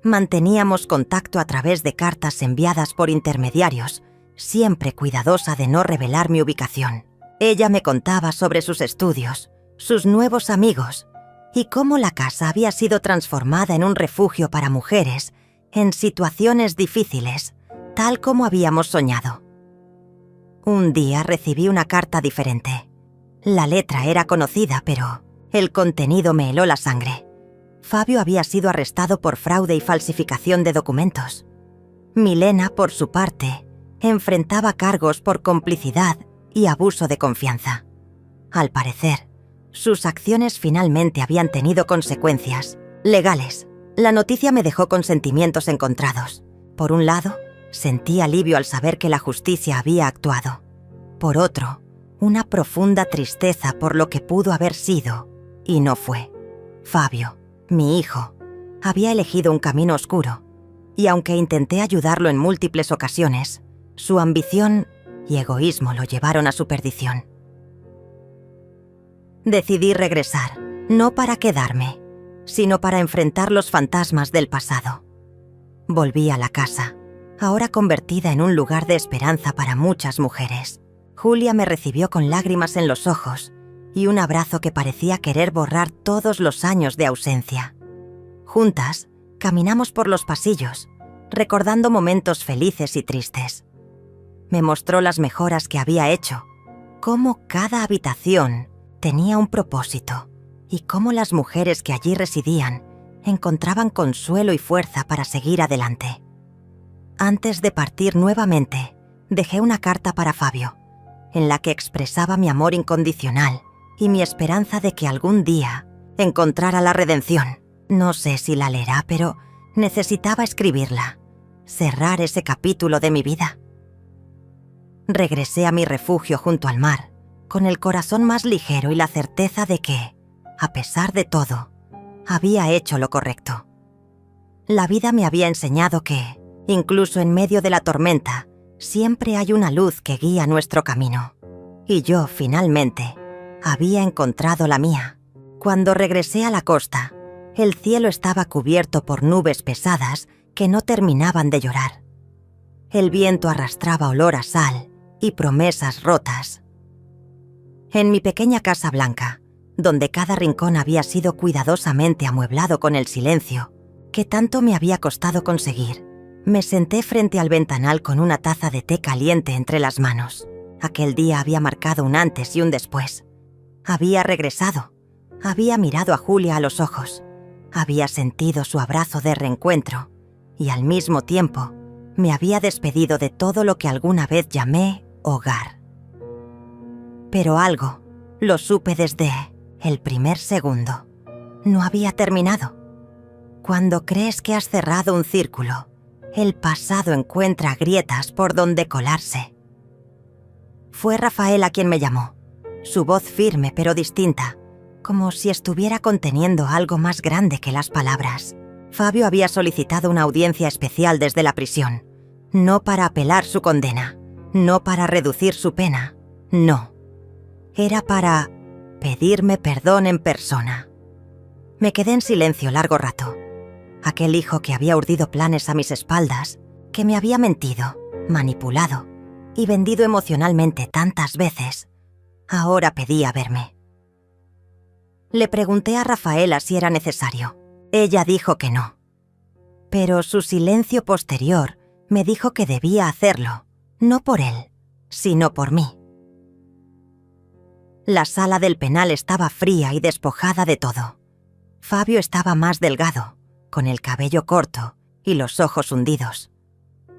Manteníamos contacto a través de cartas enviadas por intermediarios, siempre cuidadosa de no revelar mi ubicación. Ella me contaba sobre sus estudios, sus nuevos amigos, y cómo la casa había sido transformada en un refugio para mujeres en situaciones difíciles, tal como habíamos soñado. Un día recibí una carta diferente. La letra era conocida, pero el contenido me heló la sangre. Fabio había sido arrestado por fraude y falsificación de documentos. Milena, por su parte, enfrentaba cargos por complicidad y abuso de confianza. Al parecer, sus acciones finalmente habían tenido consecuencias legales. La noticia me dejó con sentimientos encontrados. Por un lado, sentí alivio al saber que la justicia había actuado. Por otro, una profunda tristeza por lo que pudo haber sido y no fue. Fabio, mi hijo, había elegido un camino oscuro, y aunque intenté ayudarlo en múltiples ocasiones, su ambición y egoísmo lo llevaron a su perdición. Decidí regresar, no para quedarme, sino para enfrentar los fantasmas del pasado. Volví a la casa, ahora convertida en un lugar de esperanza para muchas mujeres. Julia me recibió con lágrimas en los ojos y un abrazo que parecía querer borrar todos los años de ausencia. Juntas, caminamos por los pasillos, recordando momentos felices y tristes. Me mostró las mejoras que había hecho, cómo cada habitación tenía un propósito y cómo las mujeres que allí residían encontraban consuelo y fuerza para seguir adelante. Antes de partir nuevamente, dejé una carta para Fabio, en la que expresaba mi amor incondicional y mi esperanza de que algún día encontrara la redención. No sé si la leerá, pero necesitaba escribirla, cerrar ese capítulo de mi vida. Regresé a mi refugio junto al mar, con el corazón más ligero y la certeza de que, a pesar de todo, había hecho lo correcto. La vida me había enseñado que, incluso en medio de la tormenta, siempre hay una luz que guía nuestro camino. Y yo, finalmente, había encontrado la mía. Cuando regresé a la costa, el cielo estaba cubierto por nubes pesadas que no terminaban de llorar. El viento arrastraba olor a sal y promesas rotas. En mi pequeña casa blanca, donde cada rincón había sido cuidadosamente amueblado con el silencio, que tanto me había costado conseguir, me senté frente al ventanal con una taza de té caliente entre las manos. Aquel día había marcado un antes y un después. Había regresado, había mirado a Julia a los ojos, había sentido su abrazo de reencuentro y al mismo tiempo me había despedido de todo lo que alguna vez llamé hogar. Pero algo, lo supe desde el primer segundo, no había terminado. Cuando crees que has cerrado un círculo, el pasado encuentra grietas por donde colarse. Fue Rafaela quien me llamó, su voz firme pero distinta, como si estuviera conteniendo algo más grande que las palabras. Fabio había solicitado una audiencia especial desde la prisión, no para apelar su condena, no para reducir su pena, no. Era para pedirme perdón en persona. Me quedé en silencio largo rato. Aquel hijo que había urdido planes a mis espaldas, que me había mentido, manipulado y vendido emocionalmente tantas veces, ahora pedía verme. Le pregunté a Rafaela si era necesario. Ella dijo que no. Pero su silencio posterior me dijo que debía hacerlo, no por él, sino por mí. La sala del penal estaba fría y despojada de todo. Fabio estaba más delgado, con el cabello corto y los ojos hundidos.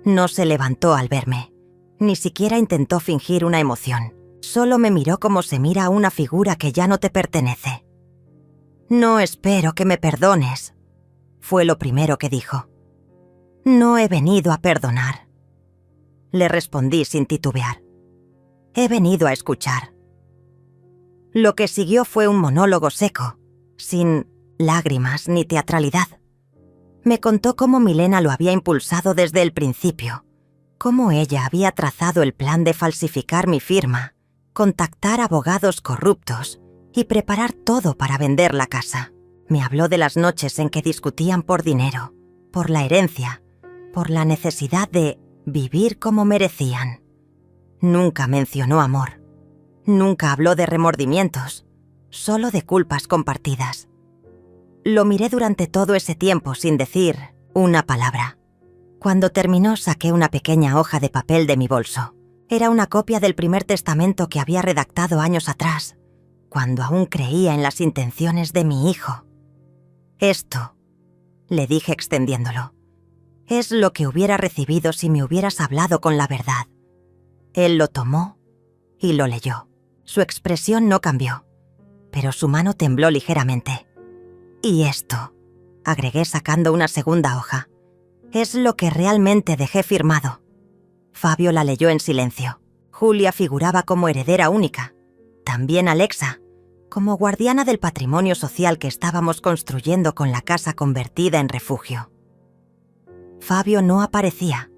No se levantó al verme, ni siquiera intentó fingir una emoción. Solo me miró como se mira a una figura que ya no te pertenece. «No espero que me perdones», fue lo primero que dijo. «No he venido a perdonar», le respondí sin titubear. «He venido a escuchar». Lo que siguió fue un monólogo seco, sin lágrimas ni teatralidad. Me contó cómo Milena lo había impulsado desde el principio, cómo ella había trazado el plan de falsificar mi firma, contactar abogados corruptos y preparar todo para vender la casa. Me habló de las noches en que discutían por dinero, por la herencia, por la necesidad de vivir como merecían. Nunca mencionó amor. Nunca habló de remordimientos, solo de culpas compartidas. Lo miré durante todo ese tiempo sin decir una palabra. Cuando terminó, saqué una pequeña hoja de papel de mi bolso. Era una copia del primer testamento que había redactado años atrás, cuando aún creía en las intenciones de mi hijo. Esto, le dije extendiéndolo, es lo que hubiera recibido si me hubieras hablado con la verdad. Él lo tomó y lo leyó. Su expresión no cambió, pero su mano tembló ligeramente. Y esto, agregué sacando una segunda hoja, es lo que realmente dejé firmado. Fabio la leyó en silencio. Julia figuraba como heredera única. También Alexa, como guardiana del patrimonio social que estábamos construyendo con la casa convertida en refugio. Fabio no aparecía,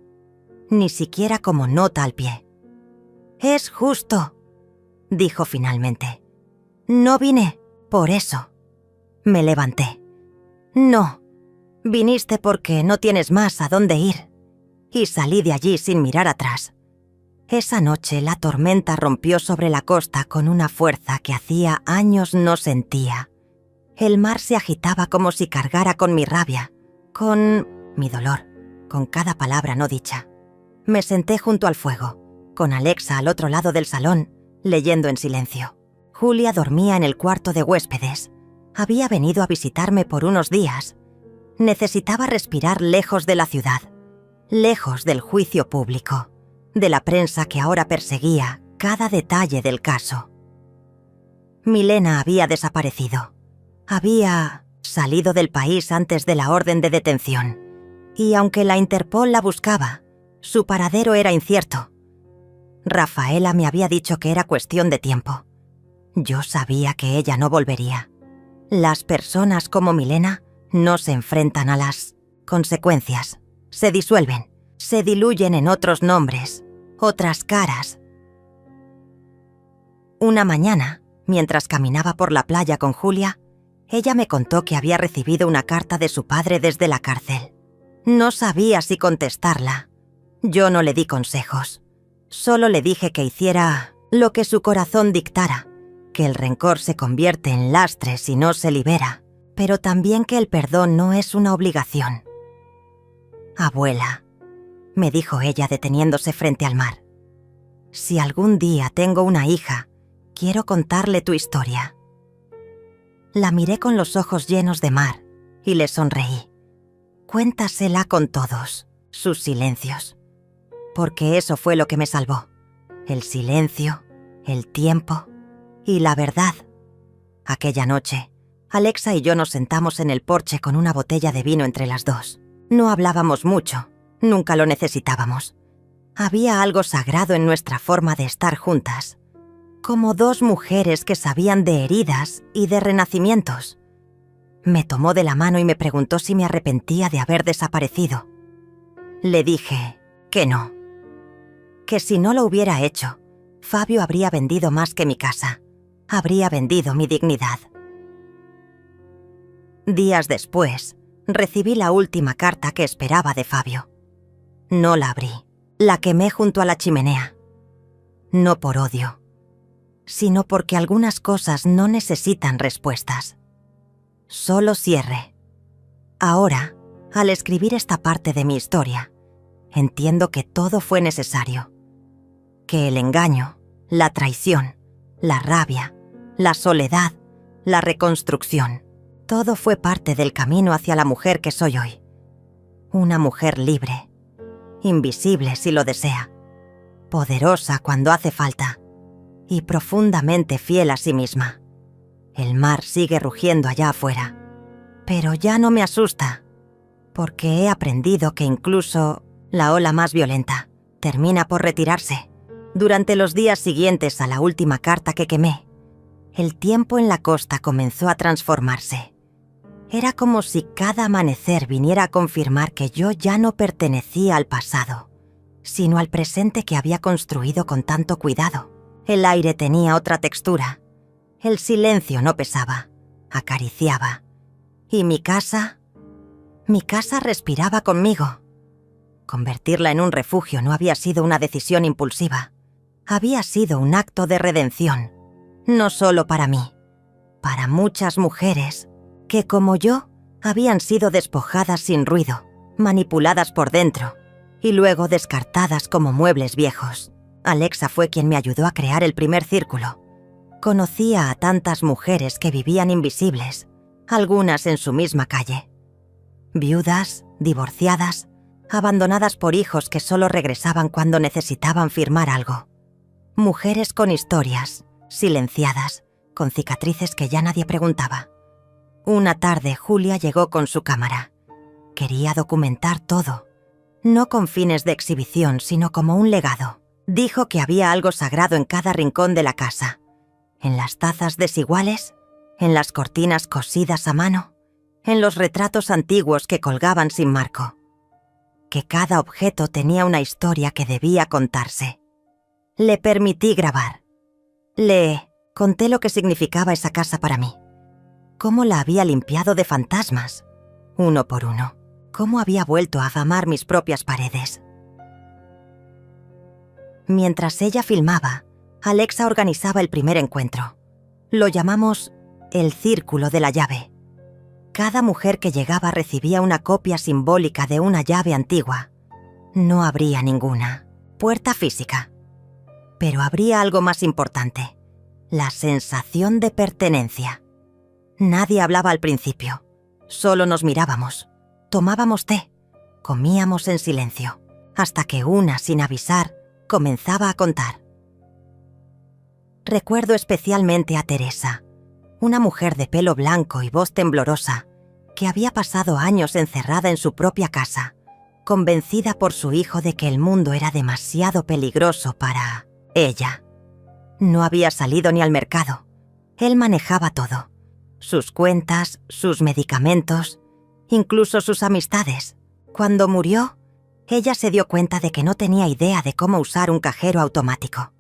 ni siquiera como nota al pie. «Es justo», dijo finalmente. «No vine por eso». Me levanté. «No, viniste porque no tienes más a dónde ir». Y salí de allí sin mirar atrás. Esa noche la tormenta rompió sobre la costa con una fuerza que hacía años no sentía. El mar se agitaba como si cargara con mi rabia, con mi dolor, con cada palabra no dicha. Me senté junto al fuego, con Alexa al otro lado del salón, leyendo en silencio. Julia dormía en el cuarto de huéspedes. Había venido a visitarme por unos días. Necesitaba respirar lejos de la ciudad, lejos del juicio público, de la prensa que ahora perseguía cada detalle del caso. Milena había desaparecido. Había salido del país antes de la orden de detención, y aunque la Interpol la buscaba, su paradero era incierto. Rafaela me había dicho que era cuestión de tiempo. Yo sabía que ella no volvería. Las personas como Milena no se enfrentan a las consecuencias. Se disuelven, se diluyen en otros nombres, otras caras. Una mañana, mientras caminaba por la playa con Julia, ella me contó que había recibido una carta de su padre desde la cárcel. No sabía si contestarla. Yo no le di consejos. Solo le dije que hiciera lo que su corazón dictara, que el rencor se convierte en lastre si no se libera, pero también que el perdón no es una obligación. «Abuela», me dijo ella deteniéndose frente al mar, «si algún día tengo una hija, quiero contarle tu historia». La miré con los ojos llenos de mar y le sonreí. Cuéntasela con todos, sus silencios, porque eso fue lo que me salvó. El silencio, el tiempo y la verdad. Aquella noche, Alexa y yo nos sentamos en el porche con una botella de vino entre las dos. No hablábamos mucho, nunca lo necesitábamos. Había algo sagrado en nuestra forma de estar juntas, como dos mujeres que sabían de heridas y de renacimientos. Me tomó de la mano y me preguntó si me arrepentía de haber desaparecido. Le dije que no, que si no lo hubiera hecho, Fabio habría vendido más que mi casa, habría vendido mi dignidad. Días después, recibí la última carta que esperaba de Fabio. No la abrí, la quemé junto a la chimenea. No por odio, sino porque algunas cosas no necesitan respuestas. Solo cierre. Ahora, al escribir esta parte de mi historia, entiendo que todo fue necesario. Que el engaño, la traición, la rabia, la soledad, la reconstrucción, todo fue parte del camino hacia la mujer que soy hoy. Una mujer libre, invisible si lo desea, poderosa cuando hace falta y profundamente fiel a sí misma. El mar sigue rugiendo allá afuera, pero ya no me asusta, porque he aprendido que incluso la ola más violenta termina por retirarse. Durante los días siguientes a la última carta que quemé, el tiempo en la costa comenzó a transformarse. Era como si cada amanecer viniera a confirmar que yo ya no pertenecía al pasado, sino al presente que había construido con tanto cuidado. El aire tenía otra textura. El silencio no pesaba, acariciaba. Y mi casa respiraba conmigo. Convertirla en un refugio no había sido una decisión impulsiva. Había sido un acto de redención, no solo para mí, para muchas mujeres que, como yo, habían sido despojadas sin ruido, manipuladas por dentro y luego descartadas como muebles viejos. Alexa fue quien me ayudó a crear el primer círculo. Conocía a tantas mujeres que vivían invisibles, algunas en su misma calle. Viudas, divorciadas, abandonadas por hijos que solo regresaban cuando necesitaban firmar algo. Mujeres con historias, silenciadas, con cicatrices que ya nadie preguntaba. Una tarde Julia llegó con su cámara. Quería documentar todo, no con fines de exhibición, sino como un legado. Dijo que había algo sagrado en cada rincón de la casa, en las tazas desiguales, en las cortinas cosidas a mano, en los retratos antiguos que colgaban sin marco. Que cada objeto tenía una historia que debía contarse. Le permití grabar. Le conté lo que significaba esa casa para mí. Cómo la había limpiado de fantasmas, uno por uno. Cómo había vuelto a afamar mis propias paredes. Mientras ella filmaba, Alexa organizaba el primer encuentro. Lo llamamos el Círculo de la Llave. Cada mujer que llegaba recibía una copia simbólica de una llave antigua. No habría ninguna puerta física. Pero habría algo más importante: la sensación de pertenencia. Nadie hablaba al principio. Solo nos mirábamos. Tomábamos té. Comíamos en silencio. Hasta que una, sin avisar, comenzaba a contar. Recuerdo especialmente a Teresa, una mujer de pelo blanco y voz temblorosa, que había pasado años encerrada en su propia casa, convencida por su hijo de que el mundo era demasiado peligroso para ella. No había salido ni al mercado. Él manejaba todo: sus cuentas, sus medicamentos, incluso sus amistades. Cuando murió, ella se dio cuenta de que no tenía idea de cómo usar un cajero automático.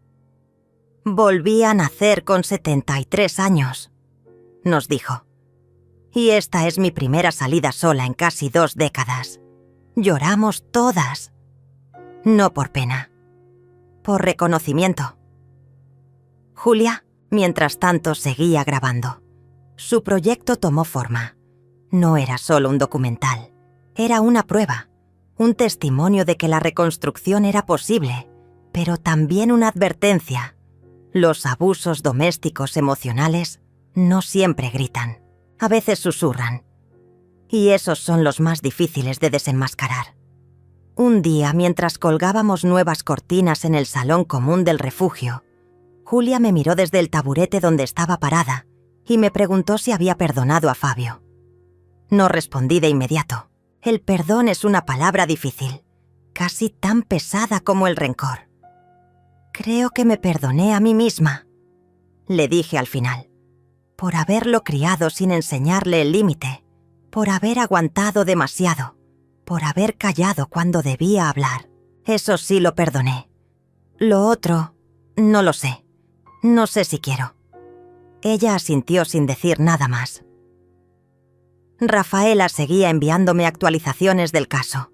Volví a nacer con 73 años, nos dijo. Y esta es mi primera salida sola en casi 2 décadas. Lloramos todas. No por pena, por reconocimiento. Julia, mientras tanto, seguía grabando. Su proyecto tomó forma. No era solo un documental, era una prueba, un testimonio de que la reconstrucción era posible, pero también una advertencia. Los abusos domésticos emocionales no siempre gritan, a veces susurran. Y esos son los más difíciles de desenmascarar. Un día, mientras colgábamos nuevas cortinas en el salón común del refugio, Julia me miró desde el taburete donde estaba parada y me preguntó si había perdonado a Fabio. No respondí de inmediato. El perdón es una palabra difícil, casi tan pesada como el rencor. Creo que me perdoné a mí misma, le dije al final, por haberlo criado sin enseñarle el límite, por haber aguantado demasiado, por haber callado cuando debía hablar. Eso sí lo perdoné. Lo otro, no lo sé. No sé si quiero. Ella asintió sin decir nada más. Rafaela seguía enviándome actualizaciones del caso.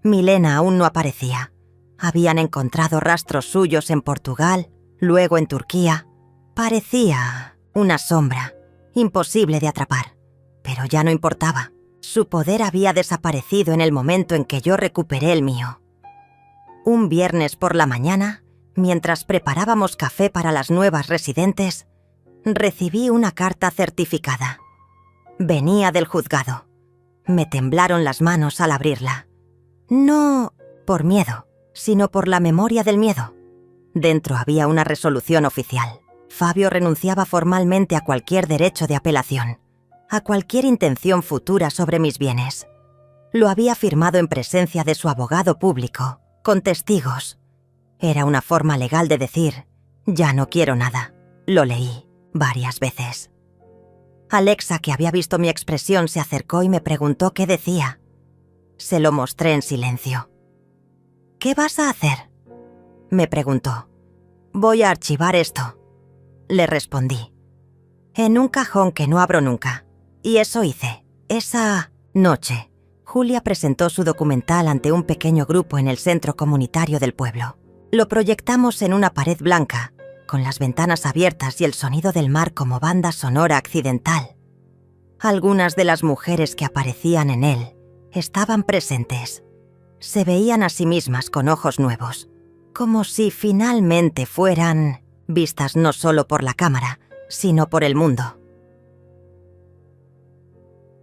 Milena aún no aparecía. Habían encontrado rastros suyos en Portugal, luego en Turquía. Parecía una sombra, imposible de atrapar. Pero ya no importaba. Su poder había desaparecido en el momento en que yo recuperé el mío. Un viernes por la mañana, mientras preparábamos café para las nuevas residentes, recibí una carta certificada. Venía del juzgado. Me temblaron las manos al abrirla. No por miedo, sino por la memoria del miedo. Dentro había una resolución oficial. Fabio renunciaba formalmente a cualquier derecho de apelación, a cualquier intención futura sobre mis bienes. Lo había firmado en presencia de su abogado público, con testigos. Era una forma legal de decir: ya no quiero nada. Lo leí. varias veces. Alexa, que había visto mi expresión, se acercó y me preguntó qué decía. Se lo mostré en silencio. «¿Qué vas a hacer?», me preguntó. «Voy a archivar esto», le respondí. «En un cajón que no abro nunca». Y eso hice. Esa noche, Julia presentó su documental ante un pequeño grupo en el centro comunitario del pueblo. Lo proyectamos en una pared blanca, con las ventanas abiertas y el sonido del mar como banda sonora accidental. Algunas de las mujeres que aparecían en él estaban presentes. Se veían a sí mismas con ojos nuevos, como si finalmente fueran vistas no solo por la cámara, sino por el mundo.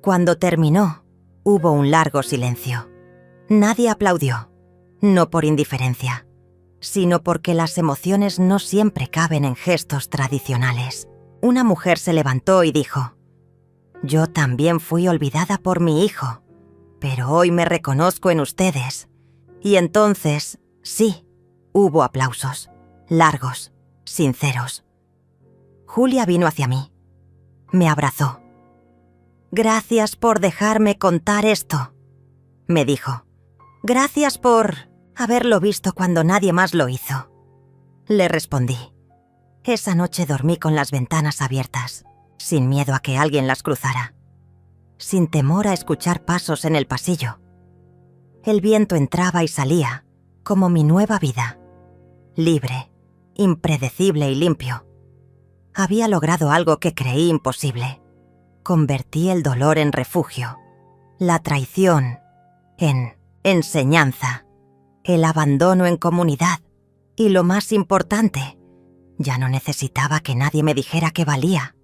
Cuando terminó, hubo un largo silencio. Nadie aplaudió, no por indiferencia, sino porque las emociones no siempre caben en gestos tradicionales. Una mujer se levantó y dijo: «Yo también fui olvidada por mi hijo, pero hoy me reconozco en ustedes». Y entonces, sí, hubo aplausos, largos, sinceros. Julia vino hacia mí. Me abrazó. «Gracias por dejarme contar esto», me dijo. «Gracias por haberlo visto cuando nadie más lo hizo», le respondí. Esa noche dormí con las ventanas abiertas, sin miedo a que alguien las cruzara, sin temor a escuchar pasos en el pasillo. El viento entraba y salía, como mi nueva vida, libre, impredecible y limpio. Había logrado algo que creí imposible. Convertí el dolor en refugio, la traición en enseñanza, el abandono en comunidad y, lo más importante, ya no necesitaba que nadie me dijera que valía.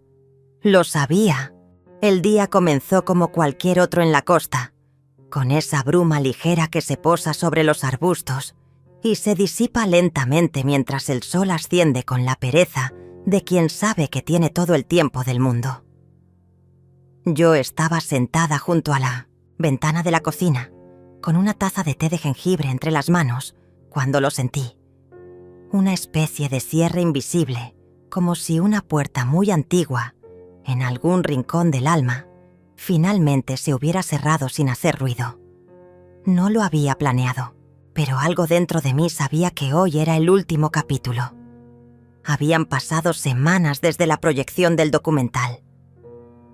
Lo sabía. El día comenzó como cualquier otro en la costa, con esa bruma ligera que se posa sobre los arbustos y se disipa lentamente mientras el sol asciende con la pereza de quien sabe que tiene todo el tiempo del mundo. Yo estaba sentada junto a la ventana de la cocina, con una taza de té de jengibre entre las manos, cuando lo sentí. Una especie de cierre invisible, como si una puerta muy antigua, en algún rincón del alma, finalmente se hubiera cerrado sin hacer ruido. No lo había planeado, pero algo dentro de mí sabía que hoy era el último capítulo. Habían pasado semanas desde la proyección del documental.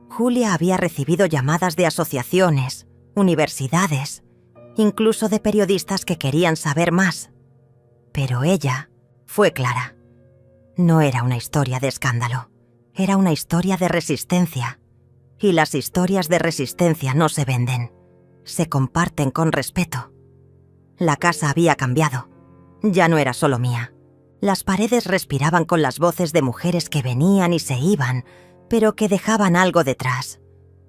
Julia había recibido llamadas de asociaciones, universidades, incluso de periodistas que querían saber más. Pero ella fue clara. No era una historia de escándalo, era una historia de resistencia. Y las historias de resistencia no se venden, se comparten con respeto. La casa había cambiado. Ya no era solo mía. Las paredes respiraban con las voces de mujeres que venían y se iban, pero que dejaban algo detrás.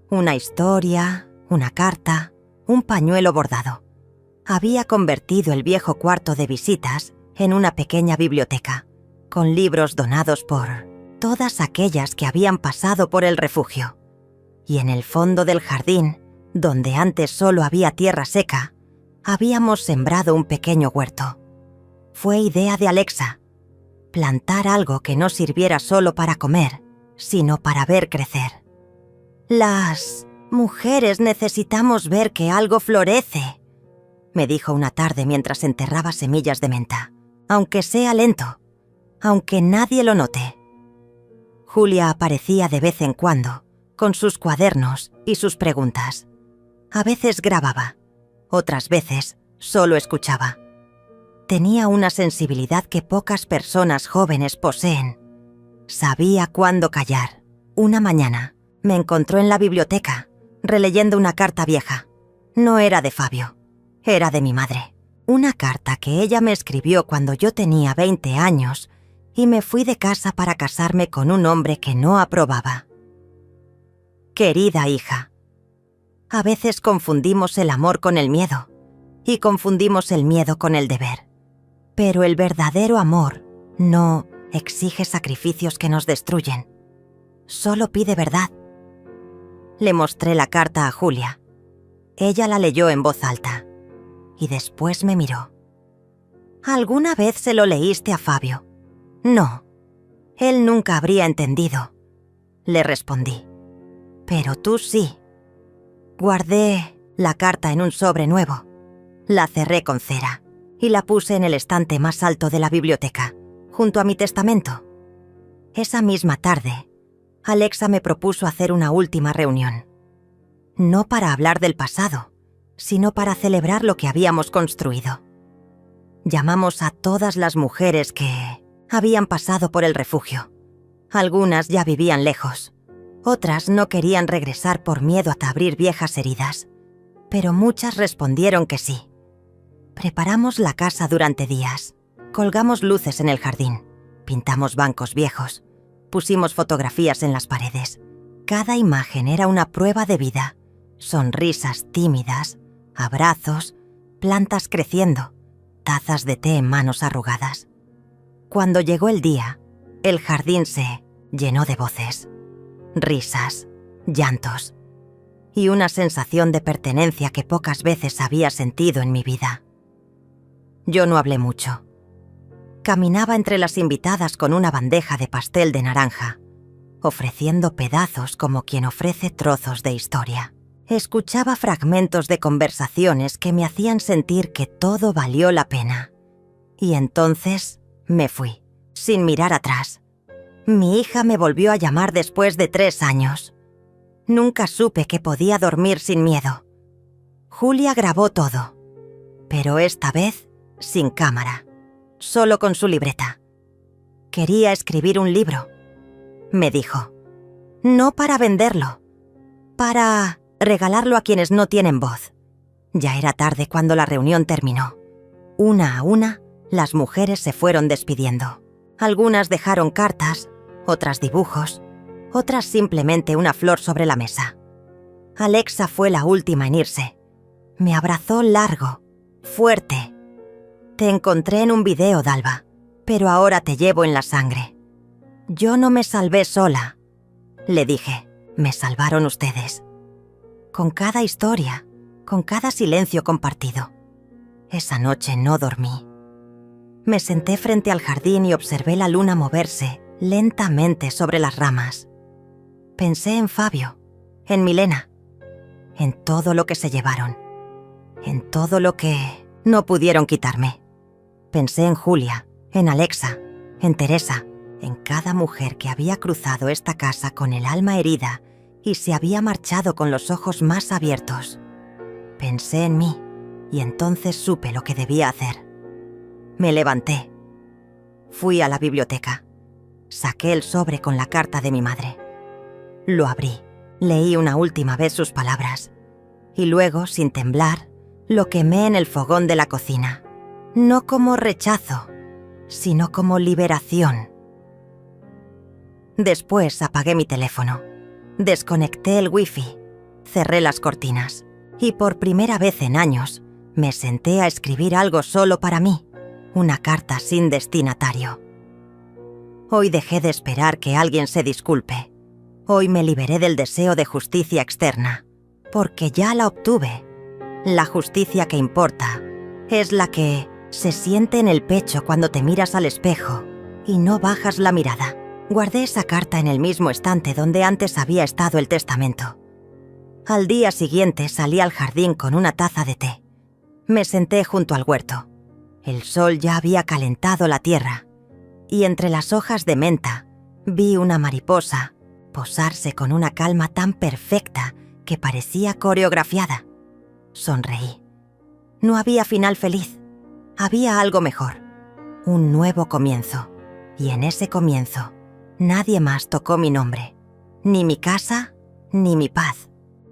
Una historia, una carta, un pañuelo bordado. Había convertido el viejo cuarto de visitas en una pequeña biblioteca, con libros donados por todas aquellas que habían pasado por el refugio. Y en el fondo del jardín, donde antes solo había tierra seca, habíamos sembrado un pequeño huerto. Fue idea de Alexa, plantar algo que no sirviera solo para comer, sino para ver crecer. «Las mujeres necesitamos ver que algo florece», me dijo una tarde mientras enterraba semillas de menta, aunque sea lento, aunque nadie lo note. Julia aparecía de vez en cuando, con sus cuadernos y sus preguntas. A veces grababa, otras veces solo escuchaba. Tenía una sensibilidad que pocas personas jóvenes poseen. Sabía cuándo callar. Una mañana me encontró en la biblioteca, releyendo una carta vieja. No era de Fabio, era de mi madre. Una carta que ella me escribió cuando yo tenía 20 años y me fui de casa para casarme con un hombre que no aprobaba. Querida hija, a veces confundimos el amor con el miedo y confundimos el miedo con el deber. Pero el verdadero amor no exige sacrificios que nos destruyen. Solo pide verdad. Le mostré la carta a Julia. Ella la leyó en voz alta y después me miró. ¿Alguna vez se lo leíste a Fabio? No. Él nunca habría entendido, le respondí. Pero tú sí. Guardé la carta en un sobre nuevo. La cerré con cera y la puse en el estante más alto de la biblioteca, junto a mi testamento. Esa misma tarde, Alexa me propuso hacer una última reunión. No para hablar del pasado, sino para celebrar lo que habíamos construido. Llamamos a todas las mujeres que habían pasado por el refugio. Algunas ya vivían lejos. Otras no querían regresar por miedo a abrir viejas heridas. Pero muchas respondieron que sí. Preparamos la casa durante días. Colgamos luces en el jardín. Pintamos bancos viejos. Pusimos fotografías en las paredes. Cada imagen era una prueba de vida. Sonrisas tímidas, abrazos, plantas creciendo, tazas de té en manos arrugadas. Cuando llegó el día, el jardín se llenó de voces, risas, llantos y una sensación de pertenencia que pocas veces había sentido en mi vida. Yo no hablé mucho. Caminaba entre las invitadas con una bandeja de pastel de naranja, ofreciendo pedazos como quien ofrece trozos de historia. Escuchaba fragmentos de conversaciones que me hacían sentir que todo valió la pena. Y entonces me fui, sin mirar atrás. Mi hija me volvió a llamar después de 3 años. Nunca supe que podía dormir sin miedo. Julia grabó todo, pero esta vez sin cámara, solo con su libreta. Quería escribir un libro. Me dijo, no para venderlo, para regalarlo a quienes no tienen voz. Ya era tarde cuando la reunión terminó. Una a una, las mujeres se fueron despidiendo. Algunas dejaron cartas, otras dibujos, otras simplemente una flor sobre la mesa. Alexa fue la última en irse. Me abrazó largo, fuerte. Te encontré en un video, Dalva, pero ahora te llevo en la sangre. Yo no me salvé sola. Le dije, me salvaron ustedes. Con cada historia, con cada silencio compartido. Esa noche no dormí. Me senté frente al jardín y observé la luna moverse lentamente sobre las ramas. Pensé en Fabio, en Milena, en todo lo que se llevaron, en todo lo que no pudieron quitarme. Pensé en Julia, en Alexa, en Teresa, en cada mujer que había cruzado esta casa con el alma herida y se había marchado con los ojos más abiertos. Pensé en mí y entonces supe lo que debía hacer. Me levanté. Fui a la biblioteca. Saqué el sobre con la carta de mi madre. Lo abrí, leí una última vez sus palabras y luego, sin temblar, lo quemé en el fogón de la cocina. No como rechazo, sino como liberación. Después apagué mi teléfono. Desconecté el wifi, cerré las cortinas y por primera vez en años me senté a escribir algo solo para mí, una carta sin destinatario. Hoy dejé de esperar que alguien se disculpe. Hoy me liberé del deseo de justicia externa, porque ya la obtuve. La justicia que importa es la que se siente en el pecho cuando te miras al espejo y no bajas la mirada. Guardé esa carta en el mismo estante donde antes había estado el testamento. Al día siguiente salí al jardín con una taza de té. Me senté junto al huerto. El sol ya había calentado la tierra y entre las hojas de menta vi una mariposa posarse con una calma tan perfecta que parecía coreografiada. Sonreí. No había final feliz. Había algo mejor. Un nuevo comienzo. Y en ese comienzo, nadie más tocó mi nombre. Ni mi casa, ni mi paz.